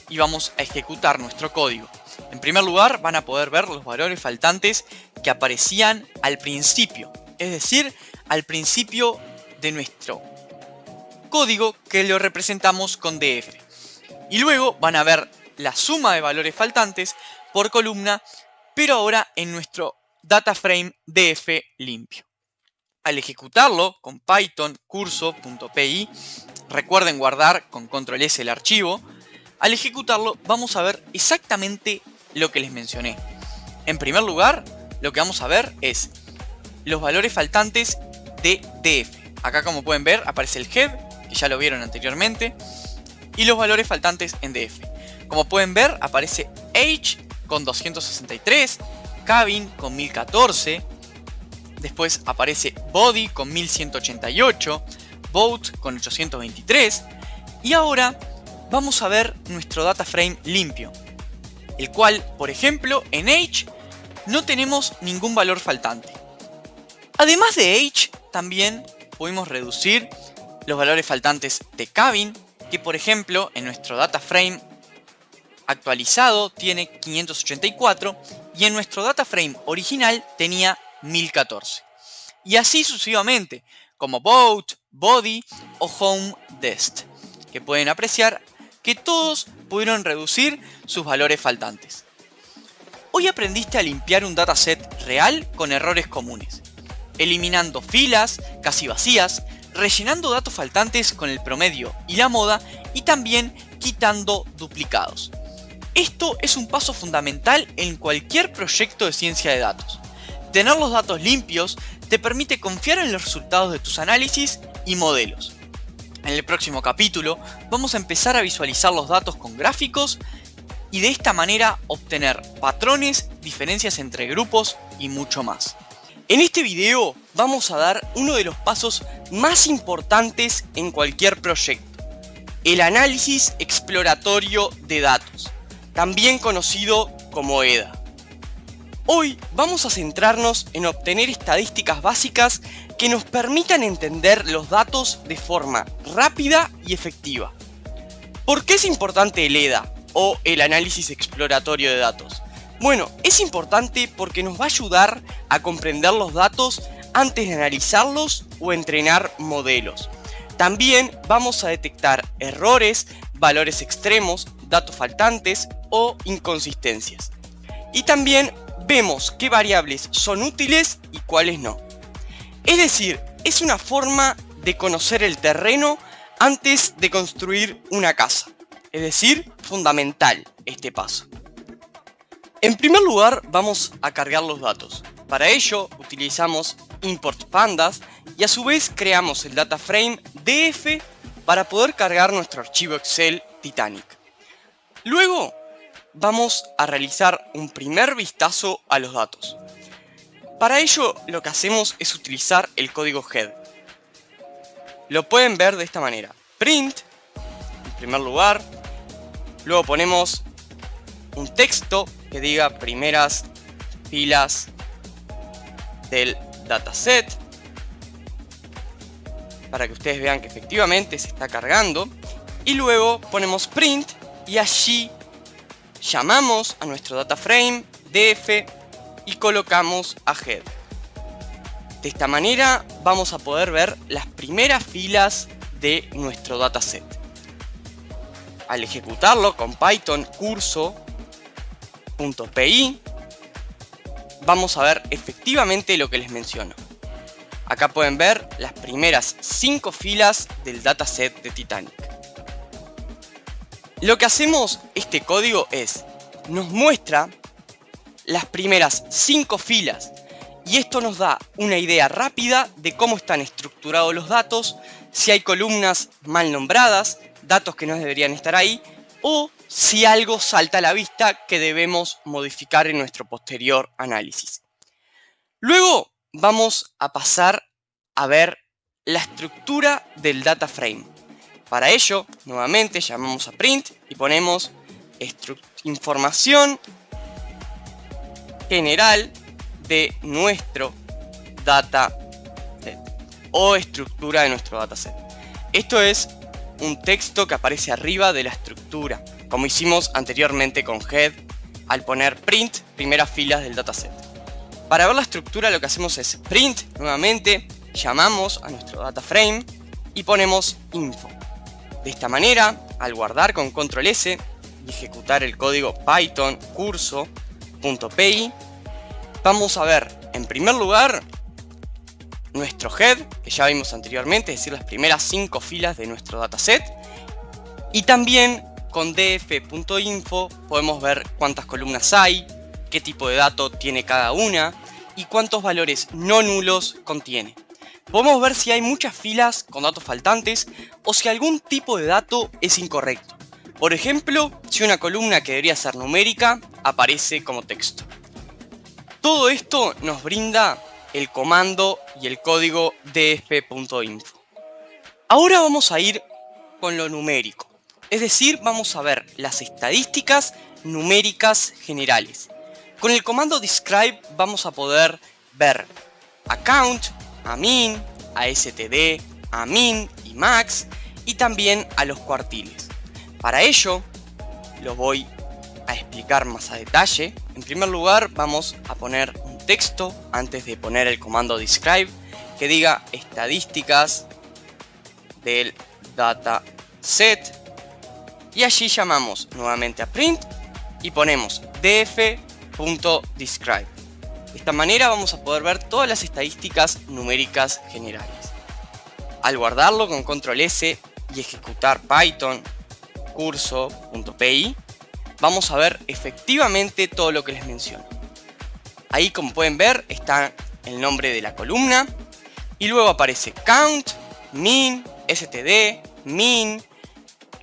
y vamos a ejecutar nuestro código. En primer lugar, van a poder ver los valores faltantes que aparecían al principio, es decir, al principio de nuestro código, que lo representamos con df. Y luego van a ver la suma de valores faltantes por columna, pero ahora en nuestro data frame df limpio. Al ejecutarlo con Python curso.py, recuerden guardar con control S el archivo. Al ejecutarlo vamos a ver exactamente lo que les mencioné. En primer lugar, lo que vamos a ver es los valores faltantes de df. Acá, como pueden ver, aparece el head, que ya lo vieron anteriormente, y los valores faltantes en df. Como pueden ver, aparece age con 263, cabin con 1014, después aparece body con 1188, boat con 823, y ahora vamos a ver nuestro data frame limpio, el cual, por ejemplo, en age no tenemos ningún valor faltante. Además de age, también pudimos reducir los valores faltantes de cabin, que por ejemplo en nuestro data frame actualizado tiene 584 y en nuestro data frame original tenía 1014. Y así sucesivamente, como boat, body o home dest, que pueden apreciar que todos pudieron reducir sus valores faltantes. Hoy aprendiste a limpiar un dataset real con errores comunes, eliminando filas casi vacías, rellenando datos faltantes con el promedio y la moda, y también quitando duplicados. Esto es un paso fundamental en cualquier proyecto de ciencia de datos. Tener los datos limpios te permite confiar en los resultados de tus análisis y modelos. En el próximo capítulo vamos a empezar a visualizar los datos con gráficos y de esta manera obtener patrones, diferencias entre grupos y mucho más. En este video vamos a dar uno de los pasos más importantes en cualquier proyecto: el análisis exploratorio de datos, también conocido como EDA. Hoy vamos a centrarnos en obtener estadísticas básicas que nos permitan entender los datos de forma rápida y efectiva. ¿Por qué es importante el EDA o el análisis exploratorio de datos? Bueno, es importante porque nos va a ayudar a comprender los datos antes de analizarlos o entrenar modelos. También vamos a detectar errores, valores extremos, datos faltantes o inconsistencias. Y también vemos qué variables son útiles y cuáles no. Es decir, es una forma de conocer el terreno antes de construir una casa. Es decir, fundamental este paso. En primer lugar, vamos a cargar los datos. Para ello, utilizamos import pandas y a su vez creamos el data frame df para poder cargar nuestro archivo Excel Titanic. Luego, vamos a realizar un primer vistazo a los datos. Para ello, lo que hacemos es utilizar el código head. Lo pueden ver de esta manera: print, en primer lugar, luego ponemos un texto que diga primeras filas del dataset, para que ustedes vean que efectivamente se está cargando. Y luego ponemos print y allí llamamos a nuestro data frame df y colocamos a head. De esta manera vamos a poder ver las primeras filas de nuestro dataset. Al ejecutarlo con Python curso.py vamos a ver efectivamente lo que les menciono. Acá pueden ver las primeras 5 filas del dataset de Titanic. Lo que hacemos este código es, nos muestra las primeras 5 filas y esto nos da una idea rápida de cómo están estructurados los datos, si hay columnas mal nombradas, datos que no deberían estar ahí, o si algo salta a la vista que debemos modificar en nuestro posterior análisis. Luego vamos a pasar a ver la estructura del data frame. Para ello, nuevamente llamamos a print y ponemos información general de nuestro dataset o estructura de nuestro dataset. Esto es un texto que aparece arriba de la estructura, como hicimos anteriormente con head al poner print primeras filas del dataset. Para ver la estructura lo que hacemos es print, nuevamente llamamos a nuestro data frame y ponemos info. De esta manera, al guardar con control S y ejecutar el código Python curso.py, vamos a ver en primer lugar nuestro head, que ya vimos anteriormente, es decir, las primeras 5 filas de nuestro dataset. Y también con df.info podemos ver cuántas columnas hay, qué tipo de dato tiene cada una y cuántos valores no nulos contiene. Podemos ver si hay muchas filas con datos faltantes o si algún tipo de dato es incorrecto. Por ejemplo, si una columna que debería ser numérica aparece como texto. Todo esto nos brinda el comando y el código df.info. Ahora vamos a ir con lo numérico, es decir, vamos a ver las estadísticas numéricas generales. Con el comando describe vamos a poder ver a count, a min, a std, a min y max y también a los cuartiles. Para ello lo voy a explicar más a detalle. En primer lugar vamos a poner un texto antes de poner el comando describe que diga estadísticas del dataset y allí llamamos nuevamente a print y ponemos df.describe. De esta manera vamos a poder ver todas las estadísticas numéricas generales. Al guardarlo con control S y ejecutar Python curso.py vamos a ver efectivamente todo lo que les menciono. Ahí, como pueden ver, está el nombre de la columna y luego aparece count, min, std, min,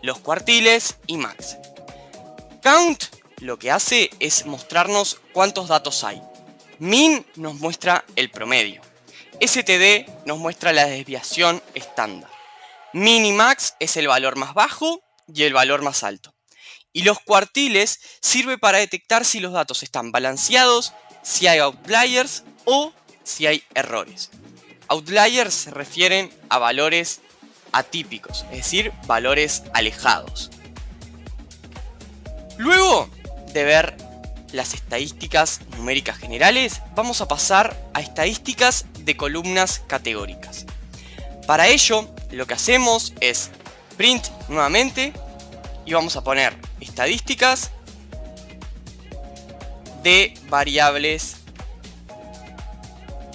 los cuartiles y max. Count lo que hace es mostrarnos cuántos datos hay. Min nos muestra el promedio. std nos muestra la desviación estándar. Min y max es el valor más bajo y el valor más alto. Y los cuartiles sirve para detectar si los datos están balanceados, si hay outliers o si hay errores. Outliers se refieren a valores atípicos, es decir, valores alejados. Luego de ver las estadísticas numéricas generales, vamos a pasar a estadísticas de columnas categóricas. Para ello, lo que hacemos es print nuevamente y vamos a poner estadísticas de variables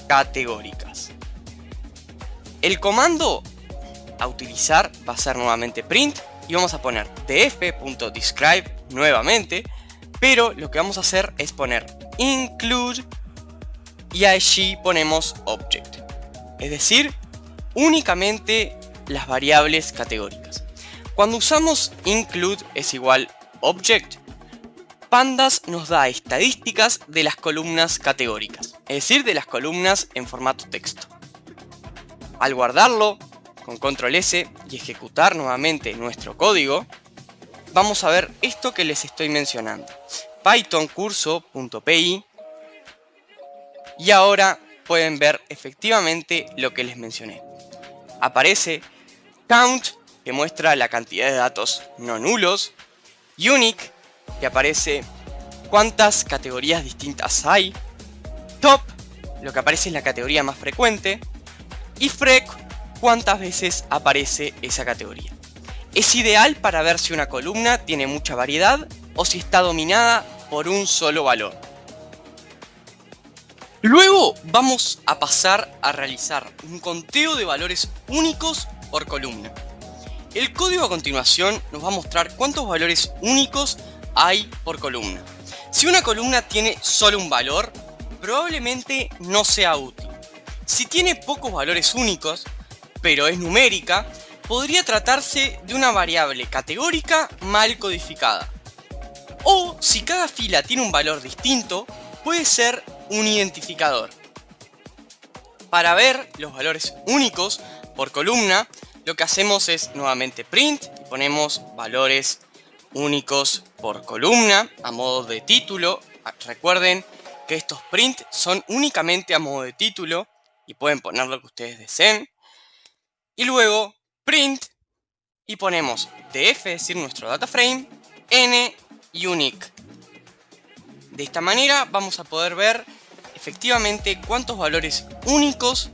categóricas. El comando a utilizar va a ser nuevamente print y vamos a poner df.describe nuevamente, pero lo que vamos a hacer es poner include y allí ponemos object, es decir, únicamente las variables categóricas. Cuando usamos include es igual object, pandas nos da estadísticas de las columnas categóricas, es decir, de las columnas en formato texto. Al guardarlo con control S y ejecutar nuevamente nuestro código, vamos a ver esto que les estoy mencionando. Python curso.py y ahora pueden ver efectivamente lo que les mencioné. aparece count, que muestra la cantidad de datos no nulos, unique, que aparece cuántas categorías distintas hay, top, lo que aparece es la categoría más frecuente, y freq, cuántas veces aparece esa categoría. Es ideal para ver si una columna tiene mucha variedad o si está dominada por un solo valor. Luego vamos a pasar a realizar un conteo de valores únicos por columna. El código a continuación nos va a mostrar cuántos valores únicos hay por columna. Si una columna tiene solo un valor, probablemente no sea útil. Si tiene pocos valores únicos, pero es numérica, podría tratarse de una variable categórica mal codificada. O si cada fila tiene un valor distinto, puede ser un identificador. Para ver los valores únicos por columna, lo que hacemos es nuevamente print y ponemos valores únicos por columna a modo de título. Recuerden que estos print son únicamente a modo de título y pueden poner lo que ustedes deseen. Y luego print y ponemos df, es decir, nuestro data frame, n unique. De esta manera vamos a poder ver efectivamente cuántos valores únicos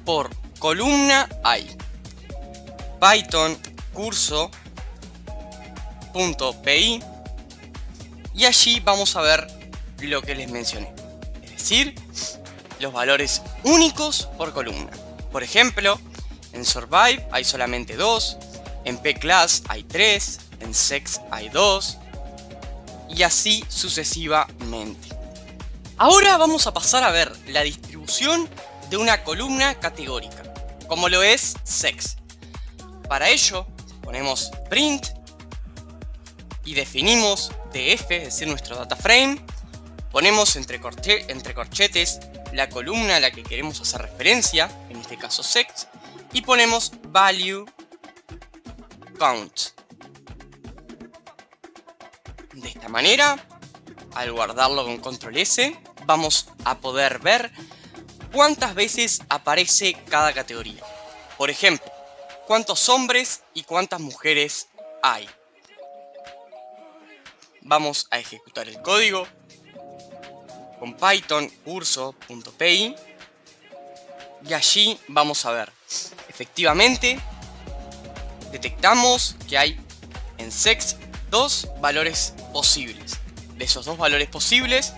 por columna hay. Python curso.py y allí vamos a ver lo que les mencioné, es decir, los valores únicos por columna. Por ejemplo, en Survive hay solamente 2, en pclass hay 3, en sex hay 2 y así sucesivamente. Ahora vamos a pasar a ver la distribución de una columna categórica, como lo es sex. Para ello ponemos print y definimos df, es decir, nuestro data frame. Ponemos entre corchetes la columna a la que queremos hacer referencia, en este caso sex, y ponemos value count. De esta manera, al guardarlo con control S, vamos a poder ver cuántas veces aparece cada categoría. Por ejemplo, cuántos hombres y cuántas mujeres hay. Vamos a ejecutar el código con Python curso.py y allí vamos a ver. Efectivamente, detectamos que hay en sex 2 valores posibles. De esos 2 valores posibles,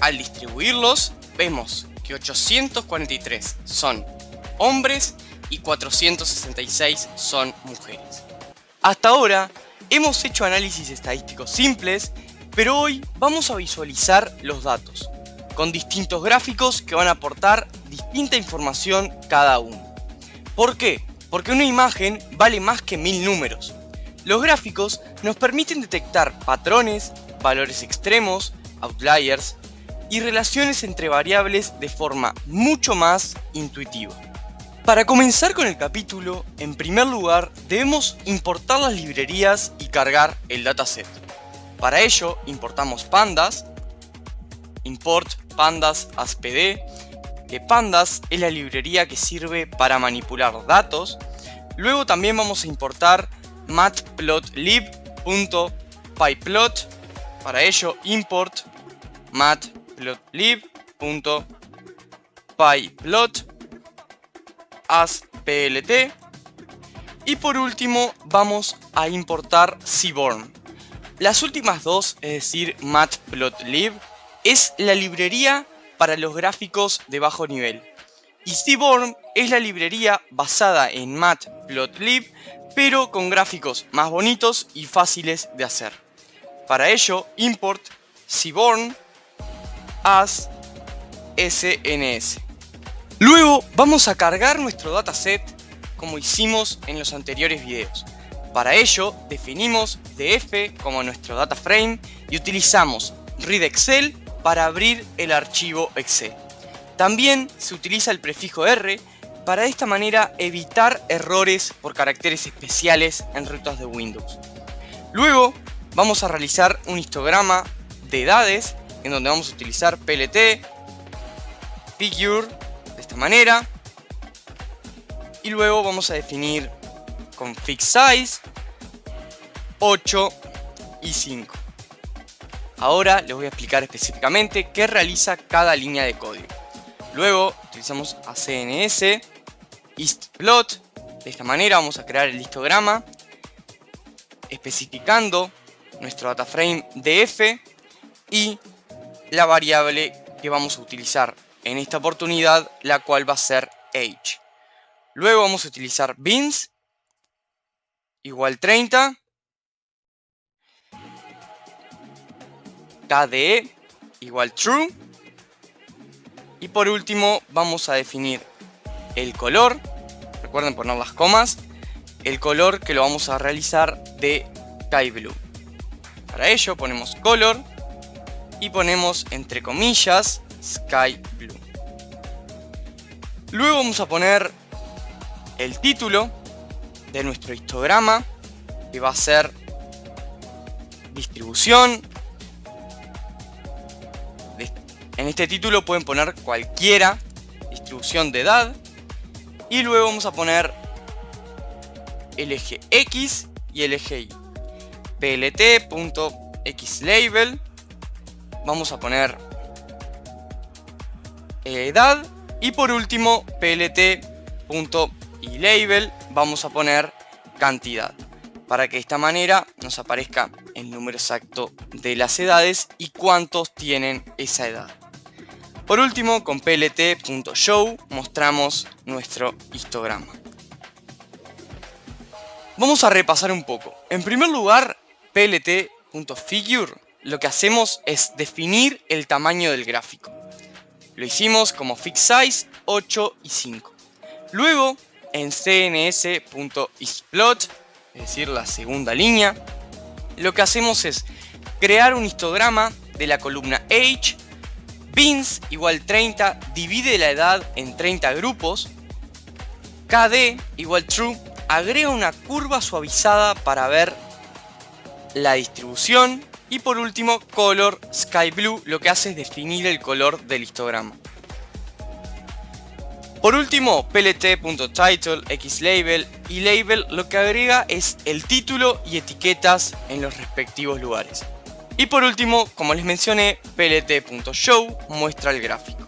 al distribuirlos, vemos que 843 son hombres y 466 son mujeres. Hasta ahora hemos hecho análisis estadísticos simples, pero hoy vamos a visualizar los datos, con distintos gráficos que van a aportar distinta información cada uno. ¿Por qué? Porque una imagen vale más que 1000 números. Los gráficos nos permiten detectar patrones, valores extremos, outliers y relaciones entre variables de forma mucho más intuitiva. Para comenzar con el capítulo, en primer lugar debemos importar las librerías y cargar el dataset. Para ello importamos pandas, import pandas as pd, que pandas es la librería que sirve para manipular datos. Luego también vamos a importar matplotlib.pyplot. Para ello import matplotlib.pyplot as plt. Y por último vamos a importar seaborn. Las últimas dos, es decir, matplotlib, es la librería para los gráficos de bajo nivel. Y seaborn es la librería basada en matplotlib, pero con gráficos más bonitos y fáciles de hacer. Para ello, import seaborn as sns. Luego vamos a cargar nuestro dataset como hicimos en los anteriores videos. Para ello, definimos df como nuestro data frame y utilizamos readExcel para abrir el archivo Excel. También se utiliza el prefijo R para de esta manera evitar errores por caracteres especiales en rutas de Windows. Luego vamos a realizar un histograma de edades en donde vamos a utilizar plt, figure, de esta manera, y luego vamos a definir con fixed size 8 y 5. Ahora les voy a explicar específicamente qué realiza cada línea de código. Luego utilizamos a CNS istplot. De esta manera vamos a crear el histograma especificando nuestro dataframe df y la variable que vamos a utilizar en esta oportunidad, la cual va a ser age. Luego vamos a utilizar beans igual 30, KDE igual true, y por último vamos a definir el color. Recuerden poner las comas. El color que lo vamos a realizar de sky blue. Para ello ponemos color y ponemos entre comillas sky blue. Luego vamos a poner el título de nuestro histograma, que va a ser distribución. En este título pueden poner cualquiera, distribución de edad. Y luego vamos a poner el eje X y el eje Y. plt.xlabel. Vamos a poner edad. Y por último, plt.ilabel. Vamos a poner cantidad, para que de esta manera nos aparezca el número exacto de las edades y cuántos tienen esa edad. Por último, con plt.show mostramos nuestro histograma. Vamos a repasar un poco. En primer lugar, plt.figure, lo que hacemos es definir el tamaño del gráfico. Lo hicimos como fixed size 8 y 5. Luego, en cns.isplot, es decir, la segunda línea, lo que hacemos es crear un histograma de la columna age. Beans igual 30 divide la edad en 30 grupos. KD igual true agrega una curva suavizada para ver la distribución. Y por último, color sky blue lo que hace es definir el color del histograma. Por último, plt.title, xlabel y label lo que agrega es el título y etiquetas en los respectivos lugares. Y por último, como les mencioné, plt.show muestra el gráfico.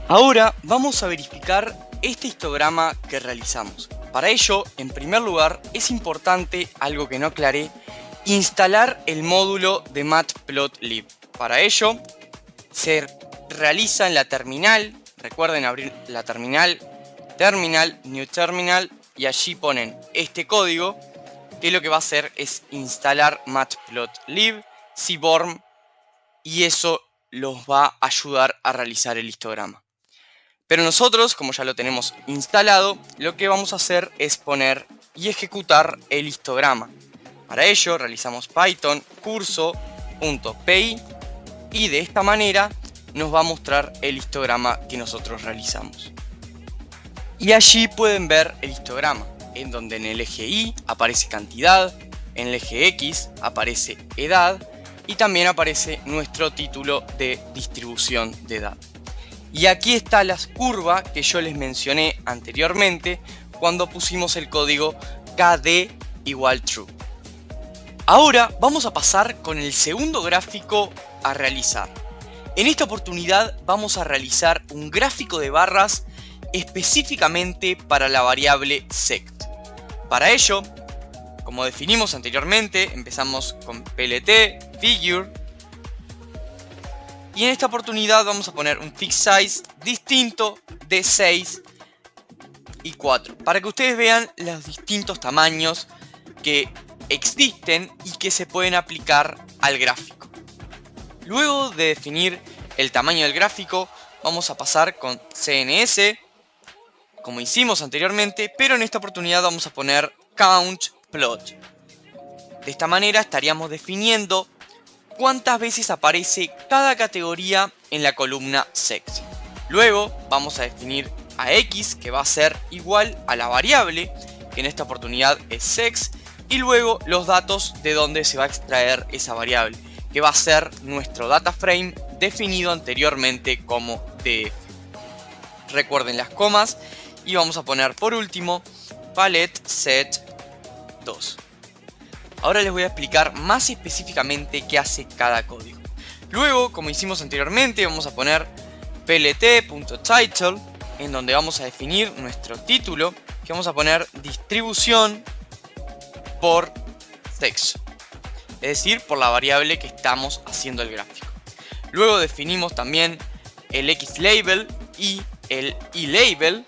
Ahora vamos a verificar este histograma que realizamos. Para ello, en primer lugar, es importante, algo que no aclaré, instalar el módulo de matplotlib. Para ello, se realiza en la terminal. Recuerden abrir la terminal, new terminal, y allí ponen este código, que lo que va a hacer es instalar matplotlib, seaborn, y eso los va a ayudar a realizar el histograma. Pero nosotros, como ya lo tenemos instalado, lo que vamos a hacer es poner y ejecutar el histograma. Para ello realizamos python curso.py y de esta manera nos va a mostrar el histograma que nosotros realizamos. Y allí pueden ver el histograma, en donde en el eje Y aparece cantidad, en el eje X aparece edad y también aparece nuestro título de distribución de edad. Y aquí está la curva que yo les mencioné anteriormente cuando pusimos el código KD igual true. Ahora vamos a pasar con el segundo gráfico a realizar. En esta oportunidad vamos a realizar un gráfico de barras específicamente para la variable sect. Para ello, como definimos anteriormente, empezamos con plt.figure y en esta oportunidad vamos a poner un fixed size distinto de 6 y 4 para que ustedes vean los distintos tamaños que existen y que se pueden aplicar al gráfico. Luego de definir el tamaño del gráfico, vamos a pasar con CNS, como hicimos anteriormente, pero en esta oportunidad vamos a poner countPlot. De esta manera estaríamos definiendo cuántas veces aparece cada categoría en la columna sect. Luego vamos a definir a X, que va a ser igual a la variable, que en esta oportunidad es sex, y luego los datos de donde se va a extraer esa variable, que va a ser nuestro data frame definido anteriormente como df. Recuerden las comas y vamos a poner por último palette set 2. Ahora les voy a explicar más específicamente qué hace cada código. Luego, como hicimos anteriormente, vamos a poner plt.title, en donde vamos a definir nuestro título, que vamos a poner distribución por sexo, es decir, por la variable que estamos haciendo el gráfico. Luego definimos también el xlabel y el ylabel,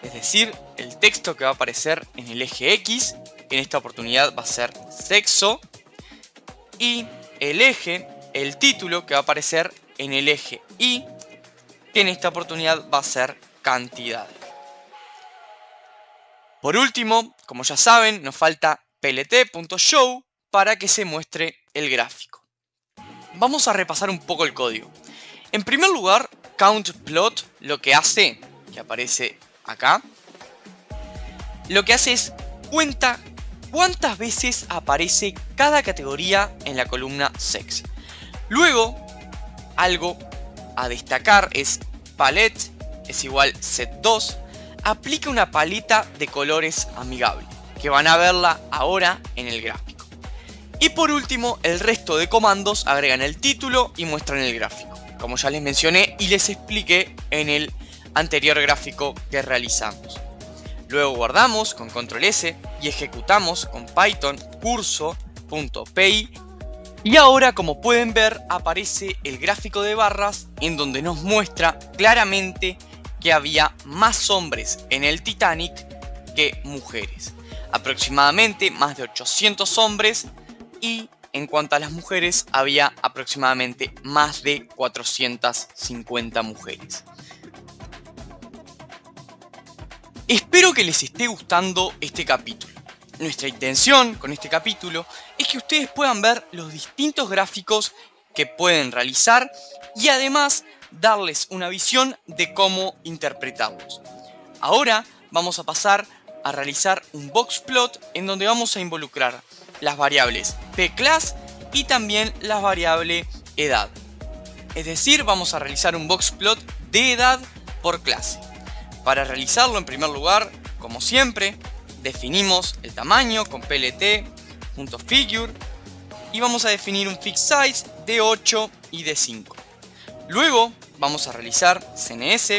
es decir, el texto que va a aparecer en el eje X, que en esta oportunidad va a ser sexo, y el eje, el título que va a aparecer en el eje Y, que en esta oportunidad va a ser cantidad. Por último, como ya saben, nos falta plt.show para que se muestre el gráfico. Vamos a repasar un poco el código. En primer lugar, countPlot lo que hace, que aparece acá, lo que hace es cuenta cuántas veces aparece cada categoría en la columna sex. Luego, algo a destacar es palette es igual set2, aplica una paleta de colores amigable, que van a verla ahora en el gráfico. Y por último, el resto de comandos agregan el título y muestran el gráfico, como ya les mencioné y les expliqué en el anterior gráfico que realizamos. Luego guardamos con control S y ejecutamos con Python curso.py. Y ahora, como pueden ver, aparece el gráfico de barras en donde nos muestra claramente que había más hombres en el Titanic que mujeres. Aproximadamente más de 800 hombres, y en cuanto a las mujeres había aproximadamente más de 450 mujeres. Espero que les esté gustando este capítulo. Nuestra intención con este capítulo es que ustedes puedan ver los distintos gráficos que pueden realizar y además darles una visión de cómo interpretarlos. Ahora vamos a pasar a realizar un boxplot en donde vamos a involucrar las variables pclass y también la variable edad. Es decir, vamos a realizar un boxplot de edad por clase. Para realizarlo, en primer lugar, como siempre, definimos el tamaño con plt.figure y vamos a definir un fixsize de 8 y de 5. Luego vamos a realizar cns.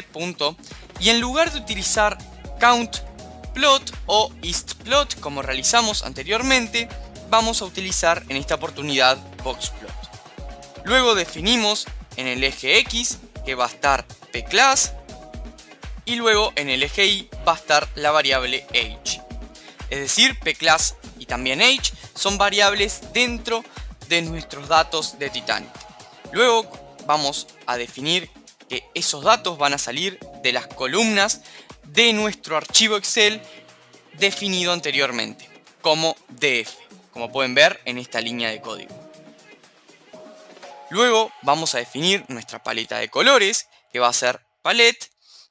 Y en lugar de utilizar countPlot o isPlot como realizamos anteriormente, vamos a utilizar en esta oportunidad boxplot. Luego definimos en el eje X que va a estar pclass y luego en el eje Y va a estar la variable age. Es decir, pclass y también age son variables dentro de nuestros datos de Titanic. Luego vamos a definir que esos datos van a salir de las columnas de nuestro archivo Excel definido anteriormente como DF, como pueden ver en esta línea de código. Luego vamos a definir nuestra paleta de colores, que va a ser palette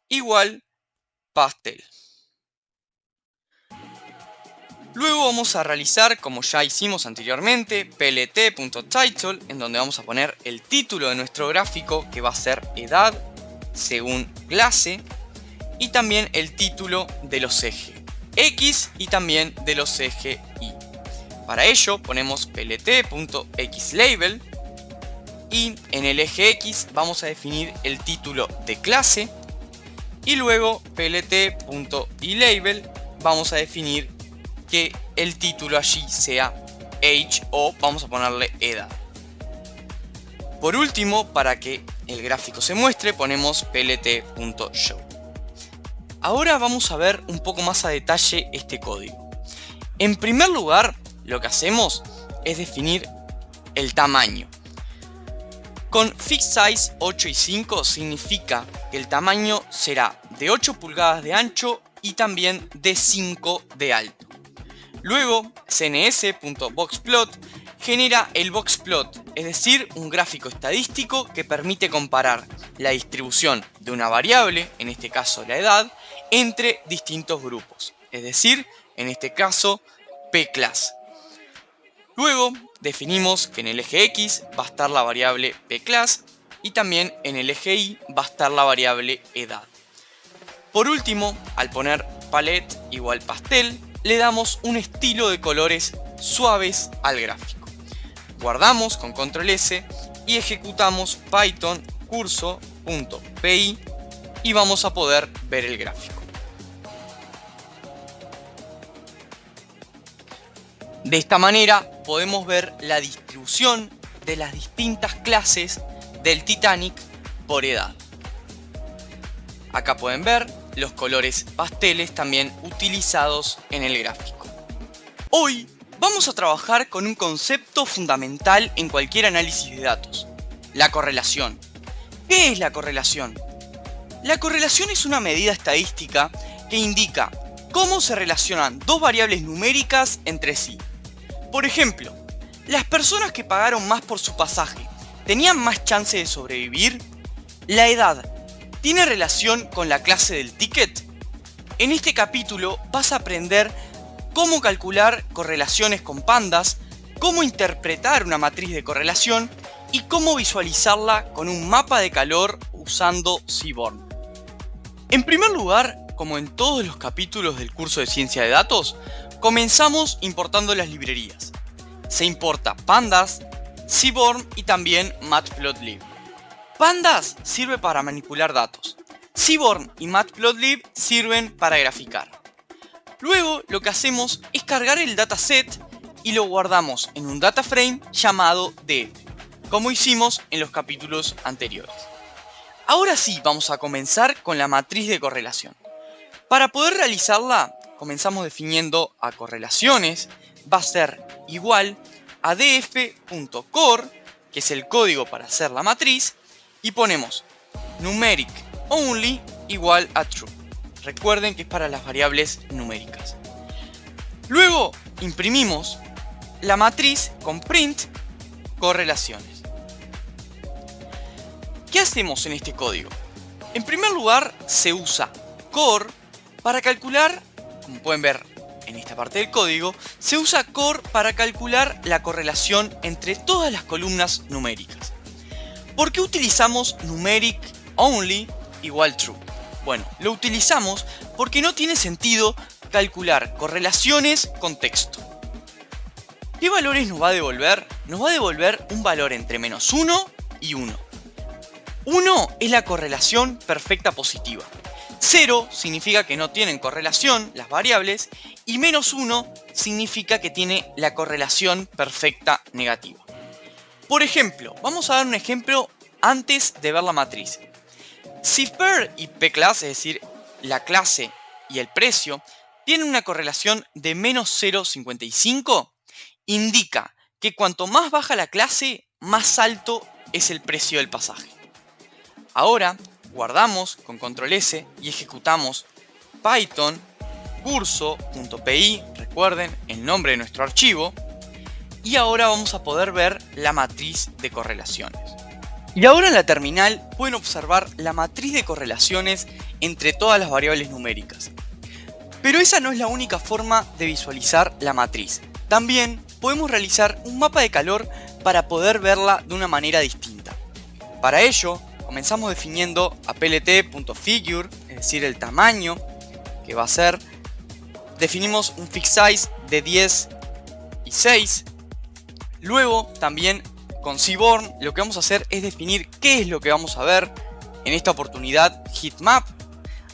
igual pastel. Luego vamos a realizar, como ya hicimos anteriormente, plt.title, en donde vamos a poner el título de nuestro gráfico, que va a ser edad según clase, y también el título de los ejes X y también de los ejes Y. Para ello ponemos plt.xlabel y en el eje X vamos a definir el título de clase, y luego plt.ylabel vamos a definir que el título allí sea age o vamos a ponerle edad. Por último, para que el gráfico se muestre, ponemos plt.show. Ahora vamos a ver un poco más a detalle este código. En primer lugar, lo que hacemos es definir el tamaño. Con fixsize 8 y 5 significa que el tamaño será de 8 pulgadas de ancho y también de 5 de alto. Luego, cns.boxplot genera el boxplot, es decir, un gráfico estadístico que permite comparar la distribución de una variable, en este caso la edad, entre distintos grupos, es decir, en este caso pclass. Luego definimos que en el eje X va a estar la variable pclass y también en el eje Y va a estar la variable edad. Por último, al poner palette igual pastel, le damos un estilo de colores suaves al gráfico. Guardamos con control S y ejecutamos Python curso.py y vamos a poder ver el gráfico. De esta manera podemos ver la distribución de las distintas clases del Titanic por edad. Acá pueden ver los colores pasteles también utilizados en el gráfico. Hoy vamos a trabajar con un concepto fundamental en cualquier análisis de datos: la correlación. ¿Qué es la correlación? La correlación es una medida estadística que indica cómo se relacionan dos variables numéricas entre sí. Por ejemplo, ¿las personas que pagaron más por su pasaje tenían más chance de sobrevivir? ¿La edad tiene relación con la clase del ticket? En este capítulo vas a aprender cómo calcular correlaciones con pandas, cómo interpretar una matriz de correlación y cómo visualizarla con un mapa de calor usando Seaborn. En primer lugar, como en todos los capítulos del curso de ciencia de datos, comenzamos importando las librerías. Se importa Pandas, Seaborn y también Matplotlib. Pandas sirve para manipular datos. Seaborn y Matplotlib sirven para graficar. Luego lo que hacemos es cargar el dataset y lo guardamos en un data frame llamado df, como hicimos en los capítulos anteriores. Ahora sí vamos a comenzar con la matriz de correlación. Para poder realizarla, comenzamos definiendo a correlaciones, va a ser igual a df.core, que es el código para hacer la matriz, y ponemos numeric only igual a true. Recuerden que es para las variables numéricas. Luego imprimimos la matriz con print correlaciones. ¿Qué hacemos en este código? En primer lugar, se usa core para calcular, como pueden ver en esta parte del código, se usa core para calcular la correlación entre todas las columnas numéricas. ¿Por qué utilizamos numeric only igual true? Bueno, lo utilizamos porque no tiene sentido calcular correlaciones con texto. ¿Qué valores nos va a devolver? Nos va a devolver un valor entre -1 y 1. 1 es la correlación perfecta positiva. 0 significa que no tienen correlación las variables y -1 significa que tiene la correlación perfecta negativa. Por ejemplo, vamos a dar un ejemplo antes de ver la matriz. Si per y pclass, es decir, la clase y el precio, tienen una correlación de -0,55, indica que cuanto más baja la clase, más alto es el precio del pasaje. Ahora guardamos con control S y ejecutamos Python curso.py, recuerden el nombre de nuestro archivo, y ahora vamos a poder ver la matriz de correlaciones. Y ahora en la terminal pueden observar la matriz de correlaciones entre todas las variables numéricas. Pero esa no es la única forma de visualizar la matriz. También podemos realizar un mapa de calor para poder verla de una manera distinta. Para ello, comenzamos definiendo a plt.figure, es decir, el tamaño que va a ser. Definimos un fixed size de 10 y 6. Luego, también con Seaborn, lo que vamos a hacer es definir qué es lo que vamos a ver. En esta oportunidad, heatmap.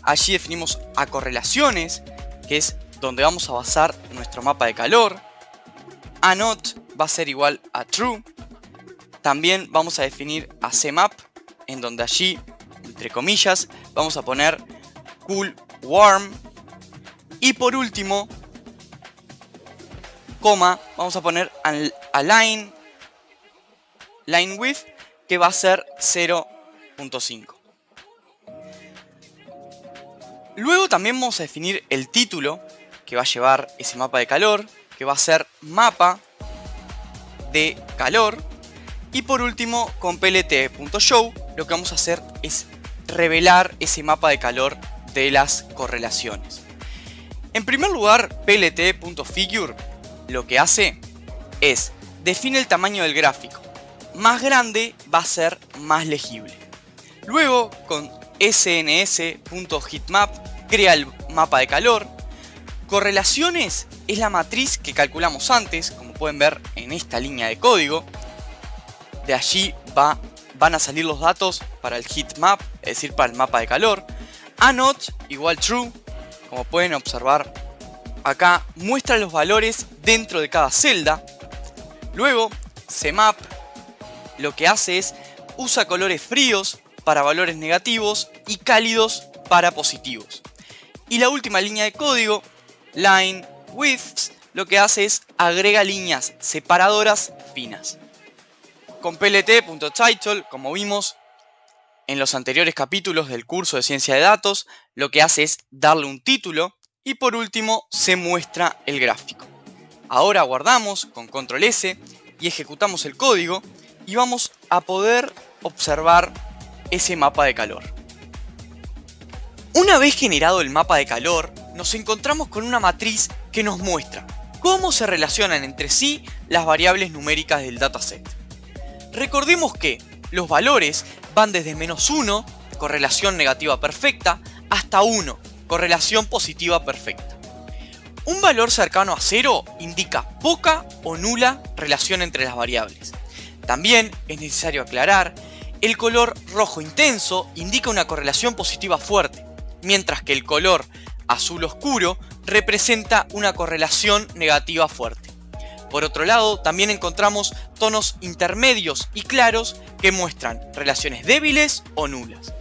Allí definimos a correlaciones, que es donde vamos a basar nuestro mapa de calor. Anot va a ser igual a true. También vamos a definir a cmap, en donde allí, entre comillas, vamos a poner cool warm. Y por último, coma, vamos a poner align line width, que va a ser 0.5. Luego también vamos a definir el título que va a llevar ese mapa de calor, que va a ser mapa de calor. Y por último, con plt.show, lo que vamos a hacer es revelar ese mapa de calor de las correlaciones. En primer lugar, plt.figure lo que hace es define el tamaño del gráfico. Más grande va a ser más legible. Luego, con sns.heatmap crea el mapa de calor. Correlaciones es la matriz que calculamos antes, como pueden ver en esta línea de código. De allí van a salir los datos para el heat map, es decir, para el mapa de calor. ANOT igual true, como pueden observar acá, muestra los valores dentro de cada celda. Luego, CMAP lo que hace es usa colores fríos para valores negativos y cálidos para positivos. Y la última línea de código, line widths, lo que hace es agrega líneas separadoras finas. Con plt.title, como vimos en los anteriores capítulos del curso de ciencia de datos, lo que hace es darle un título y por último se muestra el gráfico. Ahora guardamos con control S y ejecutamos el código y vamos a poder observar ese mapa de calor. Una vez generado el mapa de calor, nos encontramos con una matriz que nos muestra cómo se relacionan entre sí las variables numéricas del dataset. Recordemos que los valores van desde -1, correlación negativa perfecta, hasta 1, correlación positiva perfecta. Un valor cercano a 0 indica poca o nula relación entre las variables. También es necesario aclarar, el color rojo intenso indica una correlación positiva fuerte, mientras que el color azul oscuro representa una correlación negativa fuerte. Por otro lado, también encontramos tonos intermedios y claros que muestran relaciones débiles o nulas.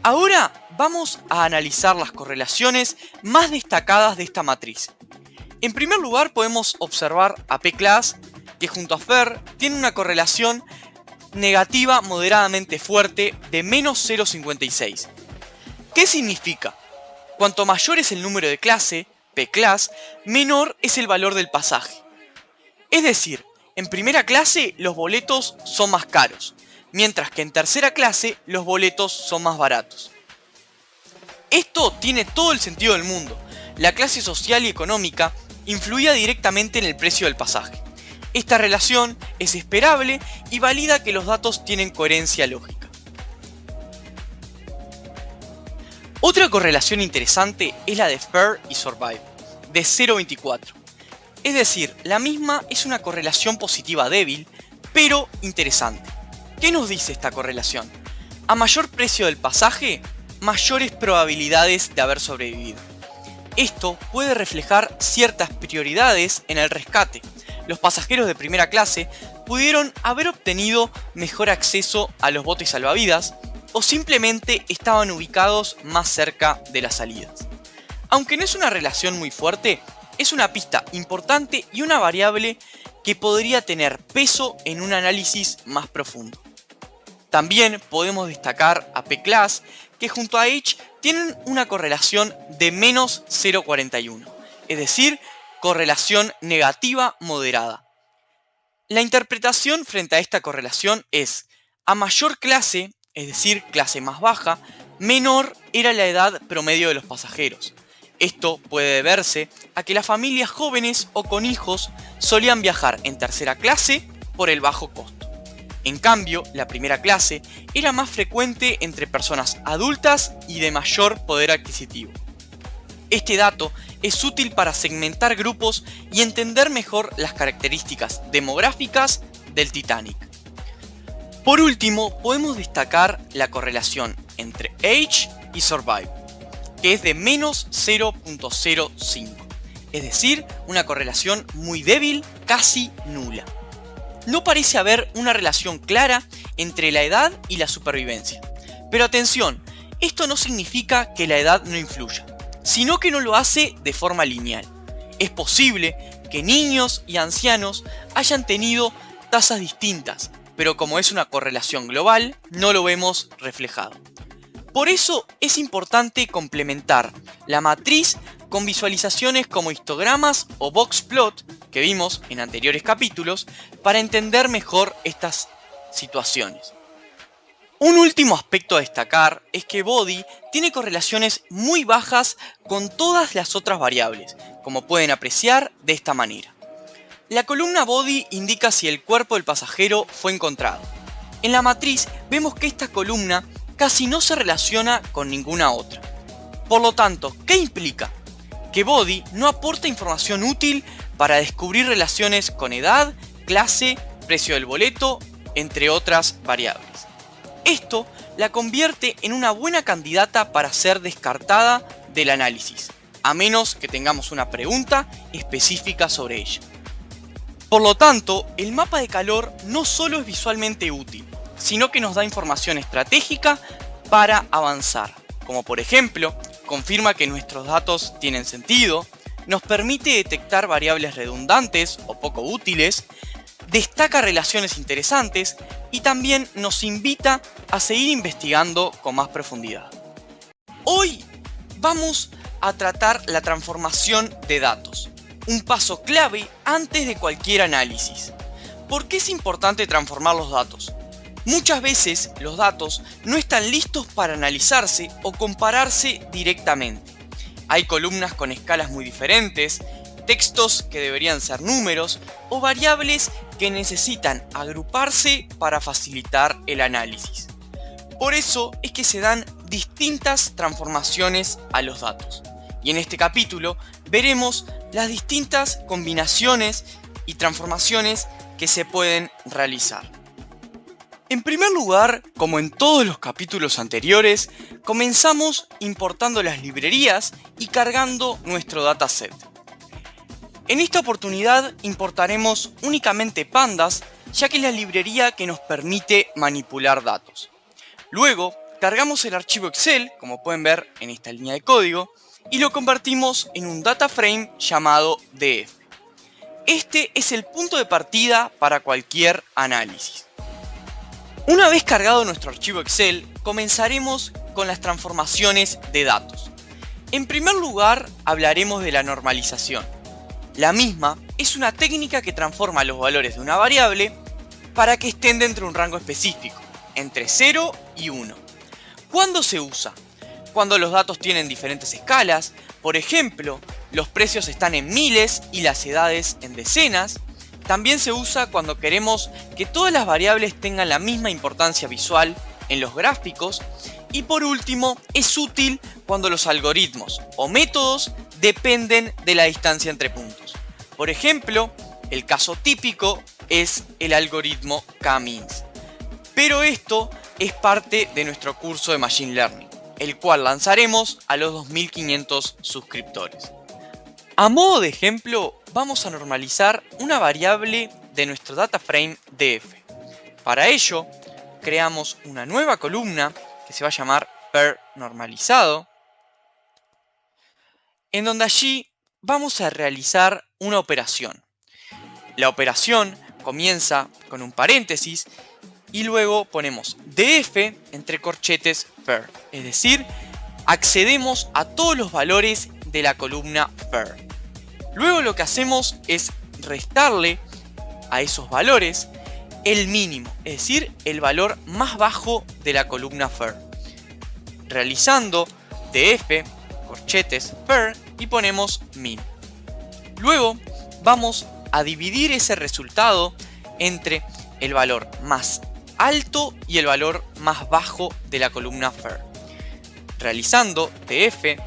Ahora vamos a analizar las correlaciones más destacadas de esta matriz. En primer lugar podemos observar a P-Class, que junto a Fer tiene una correlación negativa moderadamente fuerte de -0,56. ¿Qué significa? Cuanto mayor es el número de clase, P-Class, menor es el valor del pasaje. Es decir, en primera clase los boletos son más caros, mientras que en tercera clase los boletos son más baratos. Esto tiene todo el sentido del mundo. La clase social y económica influía directamente en el precio del pasaje. Esta relación es esperable y valida que los datos tienen coherencia lógica. Otra correlación interesante es la de Fair y Survive, de 0,24. Es decir, la misma es una correlación positiva débil, pero interesante. ¿Qué nos dice esta correlación? A mayor precio del pasaje, mayores probabilidades de haber sobrevivido. Esto puede reflejar ciertas prioridades en el rescate. Los pasajeros de primera clase pudieron haber obtenido mejor acceso a los botes salvavidas o simplemente estaban ubicados más cerca de las salidas. Aunque no es una relación muy fuerte, es una pista importante y una variable que podría tener peso en un análisis más profundo. También podemos destacar a P-Class, que junto a H tienen una correlación de -0,41, es decir, correlación negativa moderada. La interpretación frente a esta correlación es, a mayor clase, es decir, clase más baja, menor era la edad promedio de los pasajeros. Esto puede deberse a que las familias jóvenes o con hijos solían viajar en tercera clase por el bajo costo. En cambio, la primera clase era más frecuente entre personas adultas y de mayor poder adquisitivo. Este dato es útil para segmentar grupos y entender mejor las características demográficas del Titanic. Por último, podemos destacar la correlación entre Age y Survive, que es de -0,05, es decir, una correlación muy débil, casi nula. No parece haber una relación clara entre la edad y la supervivencia. Pero atención, esto no significa que la edad no influya, sino que no lo hace de forma lineal. Es posible que niños y ancianos hayan tenido tasas distintas, pero como es una correlación global, no lo vemos reflejado. Por eso es importante complementar la matriz con visualizaciones como histogramas o boxplot que vimos en anteriores capítulos para entender mejor estas situaciones. Un último aspecto a destacar es que Body tiene correlaciones muy bajas con todas las otras variables, como pueden apreciar de esta manera. La columna Body indica si el cuerpo del pasajero fue encontrado. En la matriz vemos que esta columna casi no se relaciona con ninguna otra. Por lo tanto, ¿qué implica? Que Body no aporta información útil para descubrir relaciones con edad, clase, precio del boleto, entre otras variables. Esto la convierte en una buena candidata para ser descartada del análisis, a menos que tengamos una pregunta específica sobre ella. Por lo tanto, el mapa de calor no solo es visualmente útil, sino que nos da información estratégica para avanzar, como por ejemplo, confirma que nuestros datos tienen sentido, nos permite detectar variables redundantes o poco útiles, destaca relaciones interesantes y también nos invita a seguir investigando con más profundidad. Hoy vamos a tratar la transformación de datos, un paso clave antes de cualquier análisis. ¿Por qué es importante transformar los datos? Muchas veces los datos no están listos para analizarse o compararse directamente. Hay columnas con escalas muy diferentes, textos que deberían ser números o variables que necesitan agruparse para facilitar el análisis. Por eso es que se dan distintas transformaciones a los datos. Y en este capítulo veremos las distintas combinaciones y transformaciones que se pueden realizar. En primer lugar, como en todos los capítulos anteriores, comenzamos importando las librerías y cargando nuestro dataset. En esta oportunidad importaremos únicamente Pandas, ya que es la librería que nos permite manipular datos. Luego, cargamos el archivo Excel, como pueden ver en esta línea de código, y lo convertimos en un data frame llamado df. Este es el punto de partida para cualquier análisis. Una vez cargado nuestro archivo Excel, comenzaremos con las transformaciones de datos. En primer lugar, hablaremos de la normalización. La misma es una técnica que transforma los valores de una variable para que estén dentro de un rango específico, entre 0 y 1. ¿Cuándo se usa? Cuando los datos tienen diferentes escalas, por ejemplo, los precios están en miles y las edades en decenas. También se usa cuando queremos que todas las variables tengan la misma importancia visual en los gráficos. Y por último, es útil cuando los algoritmos o métodos dependen de la distancia entre puntos. Por ejemplo, el caso típico es el algoritmo K-means. Pero esto es parte de nuestro curso de Machine Learning, el cual lanzaremos a los 2500 suscriptores. A modo de ejemplo, vamos a normalizar una variable de nuestro data frame df. Para ello, creamos una nueva columna que se va a llamar per normalizado, en donde allí vamos a realizar una operación. La operación comienza con un paréntesis y luego ponemos df entre corchetes per, es decir, accedemos a todos los valores de la columna per. Luego lo que hacemos es restarle a esos valores el mínimo, es decir, el valor más bajo de la columna fer, realizando df corchetes per y ponemos min. Luego vamos a dividir ese resultado entre el valor más alto y el valor más bajo de la columna fer, realizando df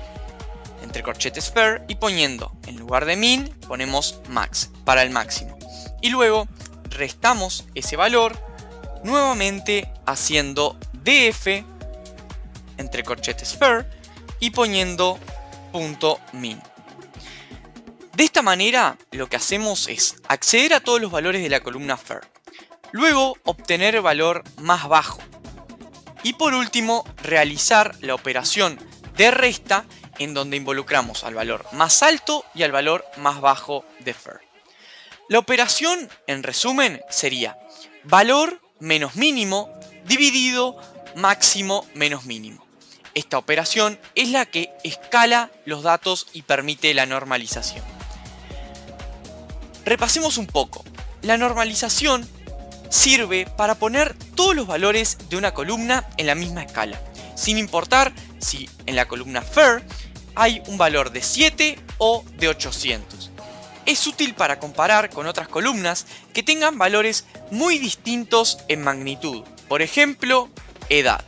entre corchetes fer y poniendo en lugar de min ponemos max para el máximo. Y luego restamos ese valor nuevamente haciendo df entre corchetes fer y poniendo punto min. De esta manera lo que hacemos es acceder a todos los valores de la columna fer, luego obtener el valor más bajo y por último realizar la operación de resta en donde involucramos al valor más alto y al valor más bajo de fer. La operación, en resumen, sería valor menos mínimo dividido máximo menos mínimo. Esta operación es la que escala los datos y permite la normalización. Repasemos un poco. La normalización sirve para poner todos los valores de una columna en la misma escala, sin importar si en la columna fer hay un valor de 7 o de 800. Es útil para comparar con otras columnas que tengan valores muy distintos en magnitud, por ejemplo, edad.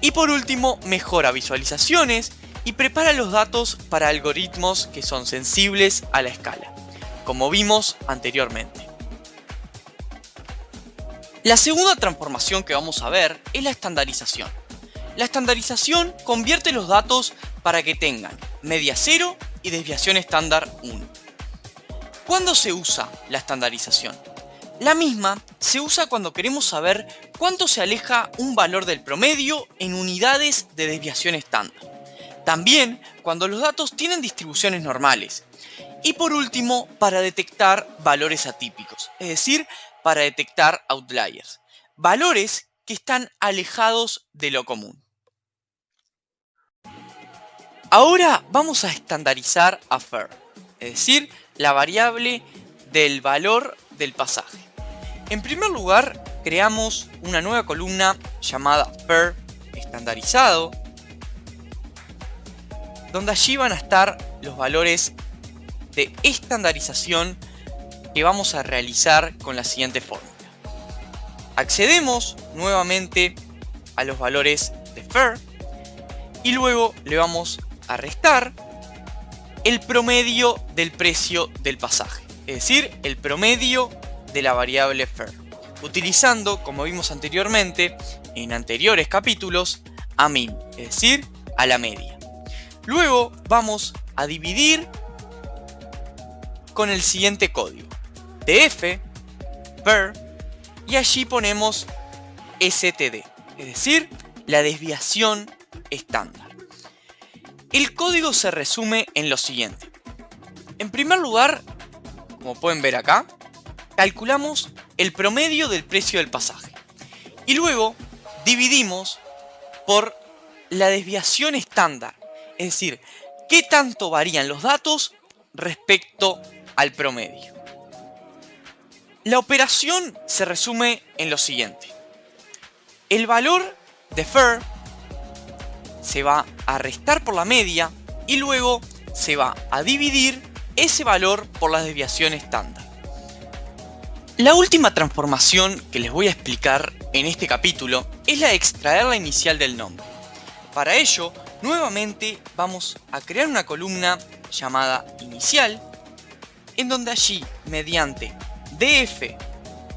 Y por último, mejora visualizaciones y prepara los datos para algoritmos que son sensibles a la escala, como vimos anteriormente. La segunda transformación que vamos a ver es la estandarización. La estandarización convierte los datos para que tengan media 0 y desviación estándar 1. ¿Cuándo se usa la estandarización? La misma se usa cuando queremos saber cuánto se aleja un valor del promedio en unidades de desviación estándar. También cuando los datos tienen distribuciones normales. Y por último, para detectar valores atípicos, es decir, para detectar outliers, valores que están alejados de lo común. Ahora vamos a estandarizar a FAIR, es decir, la variable del valor del pasaje. En primer lugar, creamos una nueva columna llamada FAIR estandarizado, donde allí van a estar los valores de estandarización que vamos a realizar con la siguiente fórmula. Accedemos nuevamente a los valores de FAIR y luego le vamos a restar el promedio del precio del pasaje, es decir, el promedio de la variable FAIR, utilizando, como vimos anteriormente en anteriores capítulos, a min, es decir, a la media. Luego vamos a dividir con el siguiente código: df FAIR, y allí ponemos std, es decir, la desviación estándar. El código se resume en lo siguiente. En primer lugar, como pueden ver acá, calculamos el promedio del precio del pasaje y luego dividimos por la desviación estándar, es decir, qué tanto varían los datos respecto al promedio. La operación se resume en lo siguiente. El valor de FAIR se va a restar por la media y luego se va a dividir ese valor por la desviación estándar. La última transformación que les voy a explicar en este capítulo es la de extraer la inicial del nombre. Para ello, nuevamente vamos a crear una columna llamada inicial, en donde allí, mediante df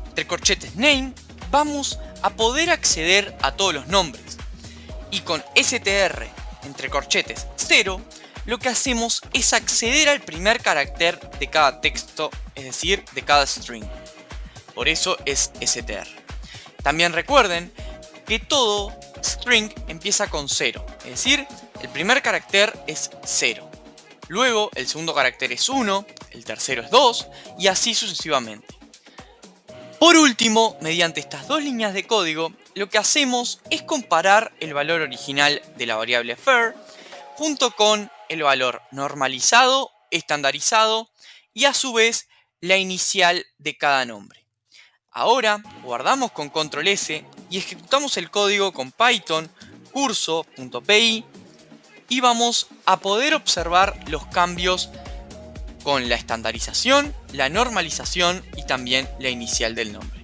entre corchetes name, vamos a poder acceder a todos los nombres. Y con str entre corchetes 0, lo que hacemos es acceder al primer carácter de cada texto, es decir, de cada string. Por eso es str. También recuerden que todo string empieza con 0, es decir, el primer carácter es 0. Luego el segundo carácter es 1, el tercero es 2 y así sucesivamente. Por último, mediante estas dos líneas de código, lo que hacemos es comparar el valor original de la variable FAIR junto con el valor normalizado, estandarizado y a su vez la inicial de cada nombre. Ahora guardamos con control S y ejecutamos el código con Python curso.py y vamos a poder observar los cambios con la estandarización, la normalización y también la inicial del nombre.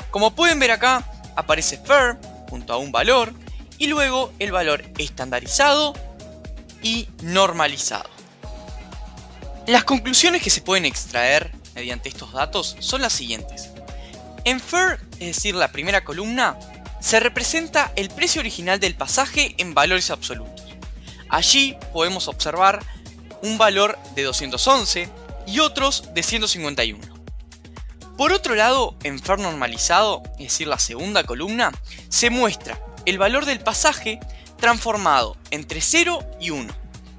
Como pueden ver acá, aparece FAIR junto a un valor y luego el valor estandarizado y normalizado. Las conclusiones que se pueden extraer mediante estos datos son las siguientes. En FAIR, es decir, la primera columna, se representa el precio original del pasaje en valores absolutos. Allí podemos observar un valor de 211 y otros de 151. Por otro lado, en FAIR normalizado, es decir, la segunda columna, se muestra el valor del pasaje transformado entre 0 y 1,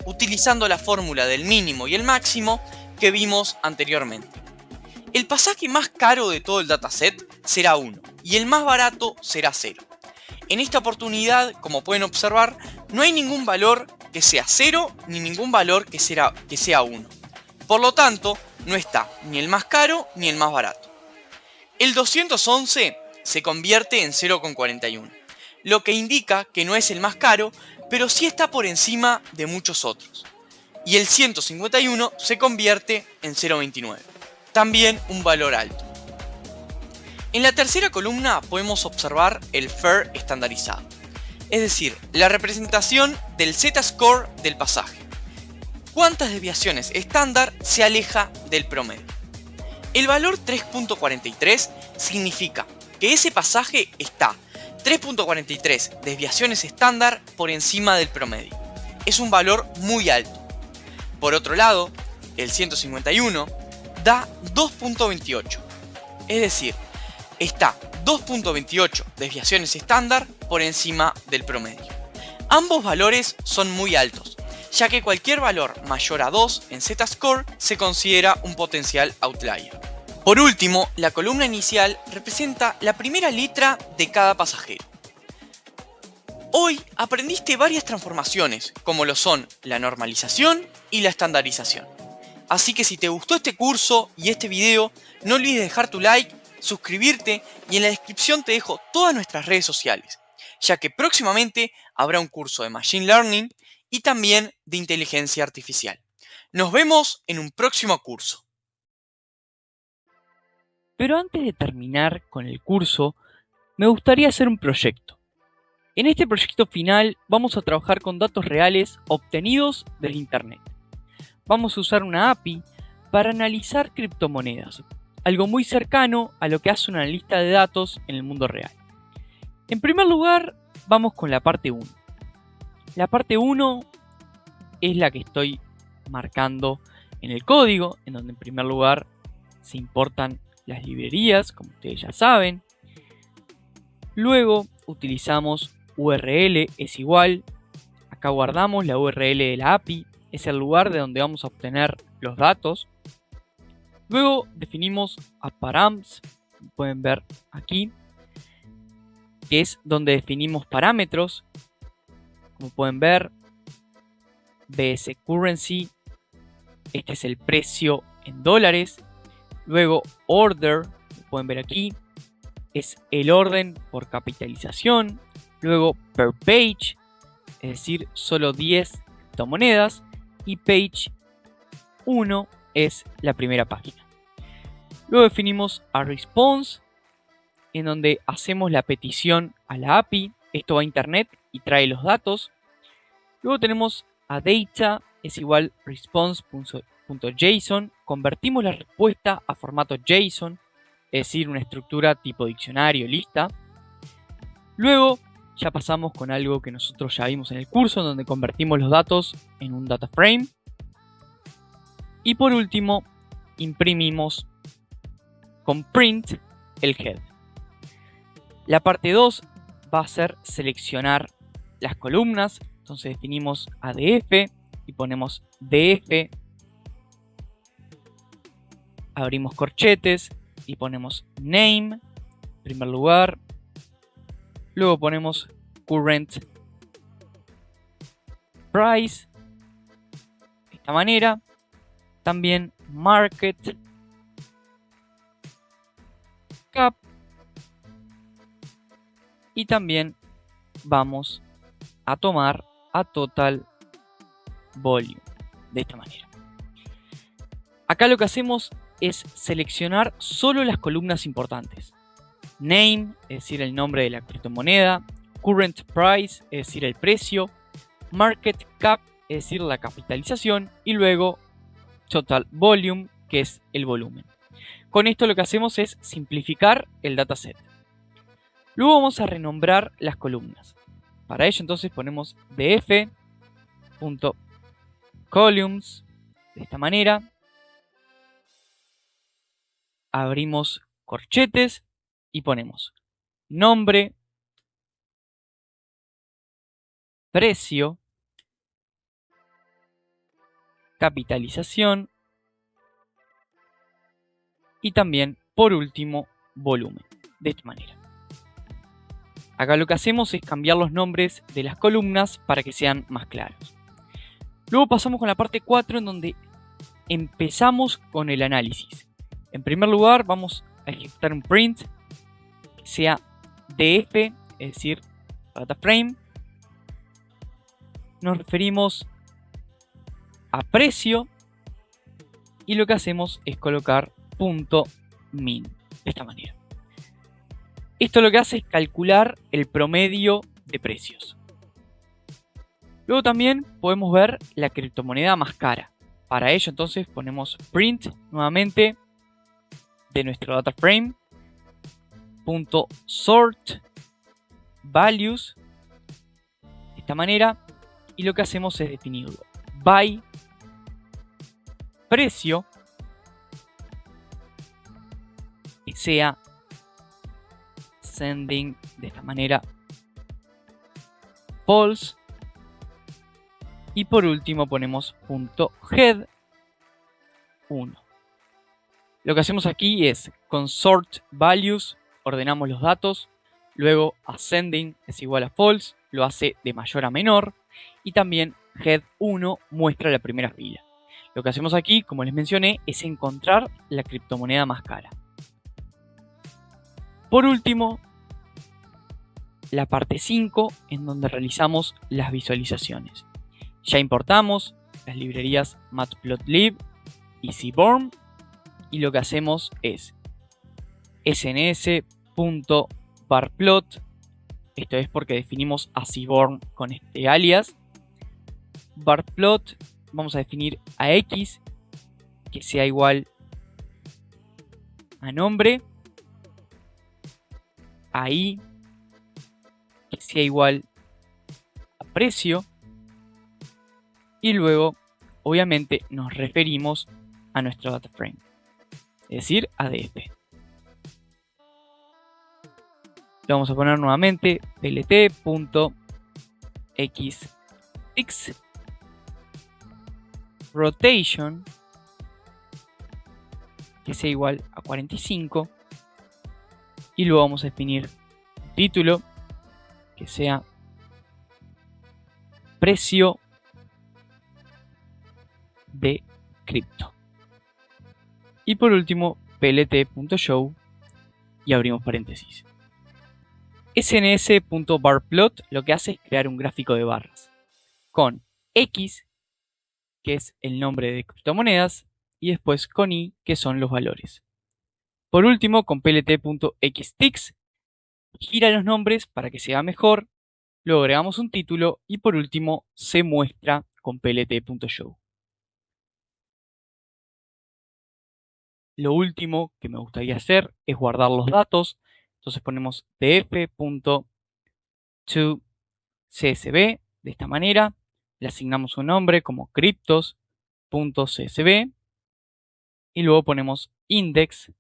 utilizando la fórmula del mínimo y el máximo que vimos anteriormente. El pasaje más caro de todo el dataset será 1 y el más barato será 0. En esta oportunidad, como pueden observar, no hay ningún valor que sea 0 ni ningún valor que sea 1. Por lo tanto, no está ni el más caro ni el más barato. El 211 se convierte en 0,41, lo que indica que no es el más caro, pero sí está por encima de muchos otros. Y el 151 se convierte en 0,29. También un valor alto. En la tercera columna podemos observar el FAIR estandarizado. es decir, la representación del Z-score del pasaje. ¿Cuántas desviaciones estándar se aleja del promedio? El valor 3.43 significa que ese pasaje está 3.43 desviaciones estándar por encima del promedio. Es un valor muy alto. Por otro lado, el 151 da 2.28, es decir, está 2.28 desviaciones estándar por encima del promedio. Ambos valores son muy altos, ya que cualquier valor mayor a 2 en Z-score se considera un potencial outlier. Por último, la columna inicial representa la primera letra de cada pasajero. Hoy aprendiste varias transformaciones, como lo son la normalización y la estandarización. Así que si te gustó este curso y este video, no olvides dejar tu like, suscribirte y en la descripción te dejo todas nuestras redes sociales, ya que próximamente habrá un curso de Machine Learning y también de inteligencia artificial. Nos vemos en un próximo curso. Pero antes de terminar con el curso, me gustaría hacer un proyecto. En este proyecto final vamos a trabajar con datos reales obtenidos del Internet. Vamos a usar una API para analizar criptomonedas, algo muy cercano a lo que hace un analista de datos en el mundo real. En primer lugar, vamos con la parte 1. La parte 1 es la que estoy marcando en el código, en donde en primer lugar se importan las librerías, como ustedes ya saben. Luego utilizamos URL es igual. Acá guardamos la URL de la API, es el lugar de donde vamos a obtener los datos. Luego definimos a params, pueden ver aquí, que es donde definimos parámetros. Como pueden ver, BS Currency, este es el precio en dólares. Luego order, como pueden ver aquí, es el orden por capitalización. Luego per page, es decir, solo 10 criptomonedas. Y page 1 es la primera página. Luego definimos a response, en donde hacemos la petición a la API. Esto va a internet y trae los datos. Luego tenemos a data es igual response.json. Convertimos la respuesta a formato JSON, es decir, una estructura tipo diccionario, lista. Luego ya pasamos con algo que nosotros ya vimos en el curso, en donde convertimos los datos en un data frame. Y por último, imprimimos con print el head. La parte 2 va a ser seleccionar las columnas. Entonces definimos ADF y ponemos DF. Abrimos corchetes y ponemos name, en primer lugar. Luego ponemos current price, de esta manera. También market cap. Y también vamos a tomar a total volume, de esta manera. Acá lo que hacemos es seleccionar solo las columnas importantes. Name, es decir, el nombre de la criptomoneda. Current price, es decir, el precio. Market cap, es decir, la capitalización. Y luego total volume, que es el volumen. Con esto lo que hacemos es simplificar el dataset. Luego vamos a renombrar las columnas. Para ello entonces ponemos df.columns, de esta manera. Abrimos corchetes y ponemos nombre, precio, capitalización y también, por último, volumen, de esta manera. Acá lo que hacemos es cambiar los nombres de las columnas para que sean más claros. Luego pasamos con la parte 4, en donde empezamos con el análisis. En primer lugar vamos a ejecutar un print que sea df, es decir, data frame. Nos referimos a precio y lo que hacemos es colocar .min, de esta manera. Esto lo que hace es calcular el promedio de precios. Luego también podemos ver la criptomoneda más cara. Para ello entonces ponemos print nuevamente de nuestro data frame .sort values de esta manera, y lo que hacemos es definirlo by precio que sea sending de esta manera false, y por último ponemos .head 1. Lo que hacemos aquí es con sort values ordenamos los datos, luego ascending es igual a false, lo hace de mayor a menor, y también head 1 muestra la primera fila. Lo que hacemos aquí, como les mencioné, es encontrar la criptomoneda más cara. Por último, la parte 5, en donde realizamos las visualizaciones. Ya importamos las librerías matplotlib y seaborn, y lo que hacemos es sns.barplot, esto es porque definimos a seaborn con este alias. Barplot, vamos a definir a x que sea igual a nombre, a y que sea igual a precio, y luego obviamente nos referimos a nuestro data frame, es decir, a df. Le vamos a poner nuevamente plt.xfix rotation que sea igual a 45, y luego vamos a definir un título que sea precio de cripto, y por último plt.show y abrimos paréntesis. sns.barplot lo que hace es crear un gráfico de barras con x, que es el nombre de criptomonedas, y después con y, que son los valores. Por último, con plt.xticks gira los nombres para que sea mejor, luego agregamos un título y por último se muestra con plt.show. Lo último que me gustaría hacer es guardar los datos, entonces ponemos df.toCSV de esta manera, le asignamos un nombre como cryptos.csv y luego ponemos index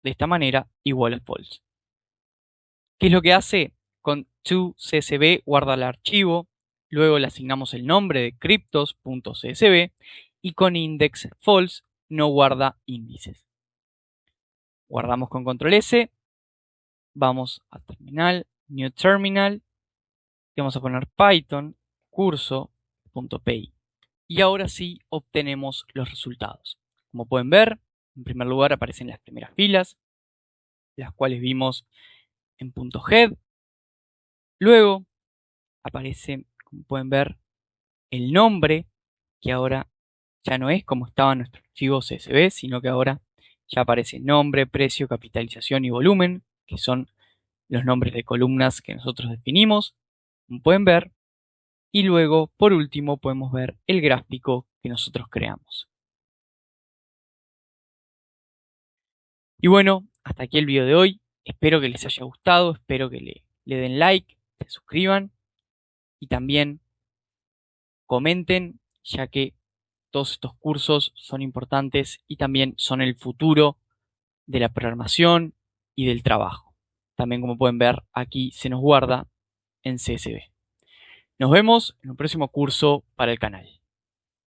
de esta manera igual a false. ¿Qué es lo que hace? Con toCSV guarda el archivo, luego le asignamos el nombre de cryptos.csv y con index false no guarda índices. Guardamos con control S, vamos a terminal, new terminal, y vamos a poner python curso.py. Y ahora sí obtenemos los resultados. Como pueden ver, en primer lugar aparecen las primeras filas, las cuales vimos en .head. Luego aparece, como pueden ver, el nombre, que ahora ya no es como estaba en nuestro archivo CSV, sino que ahora ya aparece nombre, precio, capitalización y volumen, que son los nombres de columnas que nosotros definimos, como pueden ver. Y luego, por último, podemos ver el gráfico que nosotros creamos. Y bueno, hasta aquí el video de hoy. Espero que les haya gustado, espero que le den like, se suscriban y también comenten, ya que todos estos cursos son importantes y también son el futuro de la programación y del trabajo. También, como pueden ver, aquí se nos guarda en CSV. Nos vemos en un próximo curso para el canal.